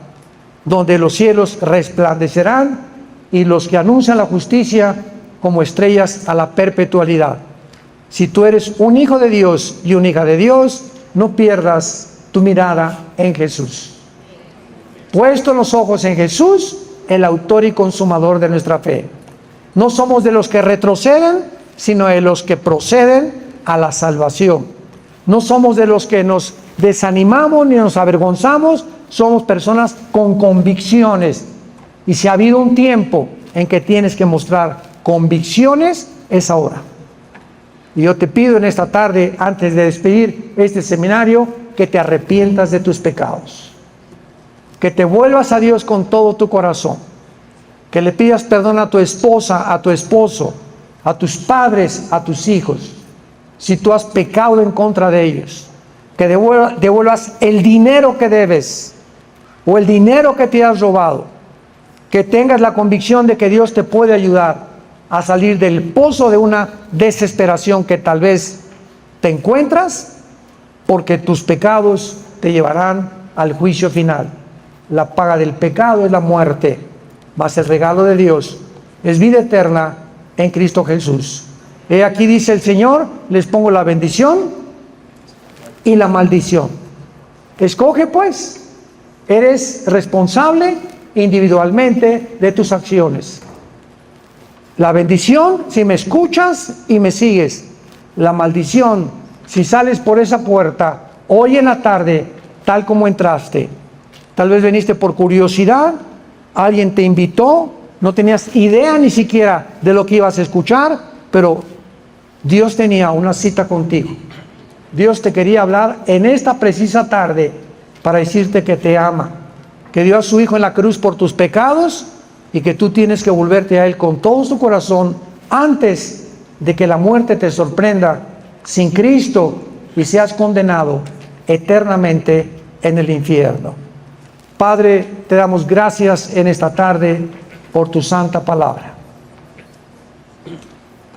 donde los cielos resplandecerán y los que anuncian la justicia como estrellas a la perpetualidad. Si tú eres un hijo de Dios y una hija de Dios, no pierdas tu mirada en Jesús. Puesto los ojos en Jesús, el autor y consumador de nuestra fe. No somos de los que retroceden, sino de los que proceden a la salvación. No somos de los que nos desanimamos ni nos avergonzamos, somos personas con convicciones. Y si ha habido un tiempo en que tienes que mostrar convicciones, es ahora. Y yo te pido en esta tarde, antes de despedir este seminario, que te arrepientas de tus pecados, que te vuelvas a Dios con todo tu corazón, que le pidas perdón a tu esposa, a tu esposo, a tus padres, a tus hijos, si tú has pecado en contra de ellos, que devuelvas el dinero que debes o el dinero que te has robado, que tengas la convicción de que Dios te puede ayudar a salir del pozo de una desesperación que tal vez te encuentras, porque tus pecados te llevarán al juicio final. La paga del pecado es la muerte, mas el regalo de Dios es vida eterna en Cristo Jesús. He aquí, dice el Señor, les pongo la bendición y la maldición. Escoge pues, eres responsable individualmente de tus acciones. La bendición, si me escuchas y me sigues. La maldición, si sales por esa puerta hoy en la tarde, tal como entraste. Tal vez viniste por curiosidad, alguien te invitó, no tenías idea ni siquiera de lo que ibas a escuchar, pero Dios tenía una cita contigo. Dios te quería hablar en esta precisa tarde para decirte que te ama, que dio a su Hijo en la cruz por tus pecados, y que tú tienes que volverte a Él con todo tu corazón antes de que la muerte te sorprenda sin Cristo y seas condenado eternamente en el infierno. Padre, te damos gracias en esta tarde por tu santa palabra.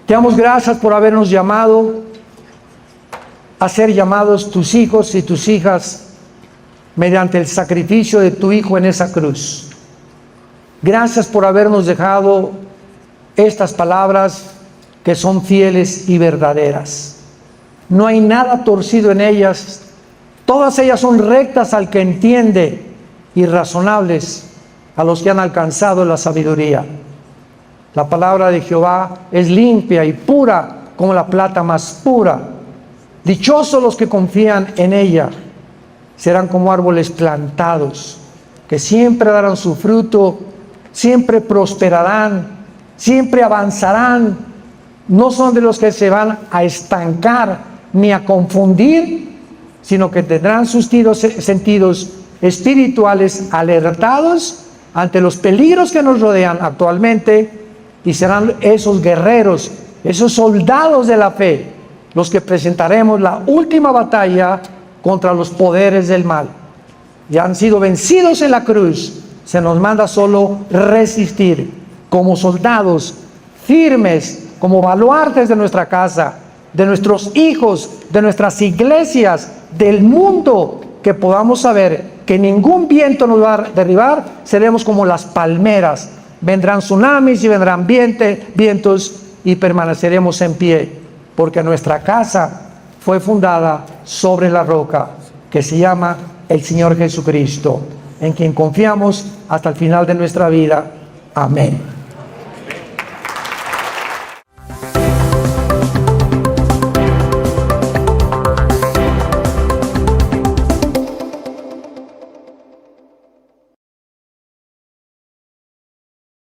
Te damos gracias por habernos llamado a ser llamados tus hijos y tus hijas mediante el sacrificio de tu Hijo en esa cruz. Gracias por habernos dejado estas palabras que son fieles y verdaderas. No hay nada torcido en ellas. Todas ellas son rectas al que entiende y razonables a los que han alcanzado la sabiduría. La palabra de Jehová es limpia y pura como la plata más pura. Dichosos los que confían en ella. Serán como árboles plantados, que siempre darán su fruto, siempre prosperarán siempre avanzarán, no son de los que se van a estancar ni a confundir, sino que tendrán sus sentidos espirituales alertados ante los peligros que nos rodean actualmente, y serán esos guerreros, esos soldados de la fe, los que presentaremos la última batalla contra los poderes del mal. Ya han sido vencidos en la cruz, se nos manda solo resistir como soldados firmes, como baluartes de nuestra casa, de nuestros hijos, de nuestras iglesias, del mundo, que podamos saber que ningún viento nos va a derribar. Seremos como las palmeras, vendrán tsunamis y vendrán vientos y permaneceremos en pie, porque nuestra casa fue fundada sobre la roca que se llama el Señor Jesucristo, en quien confiamos hasta el final de nuestra vida. Amén.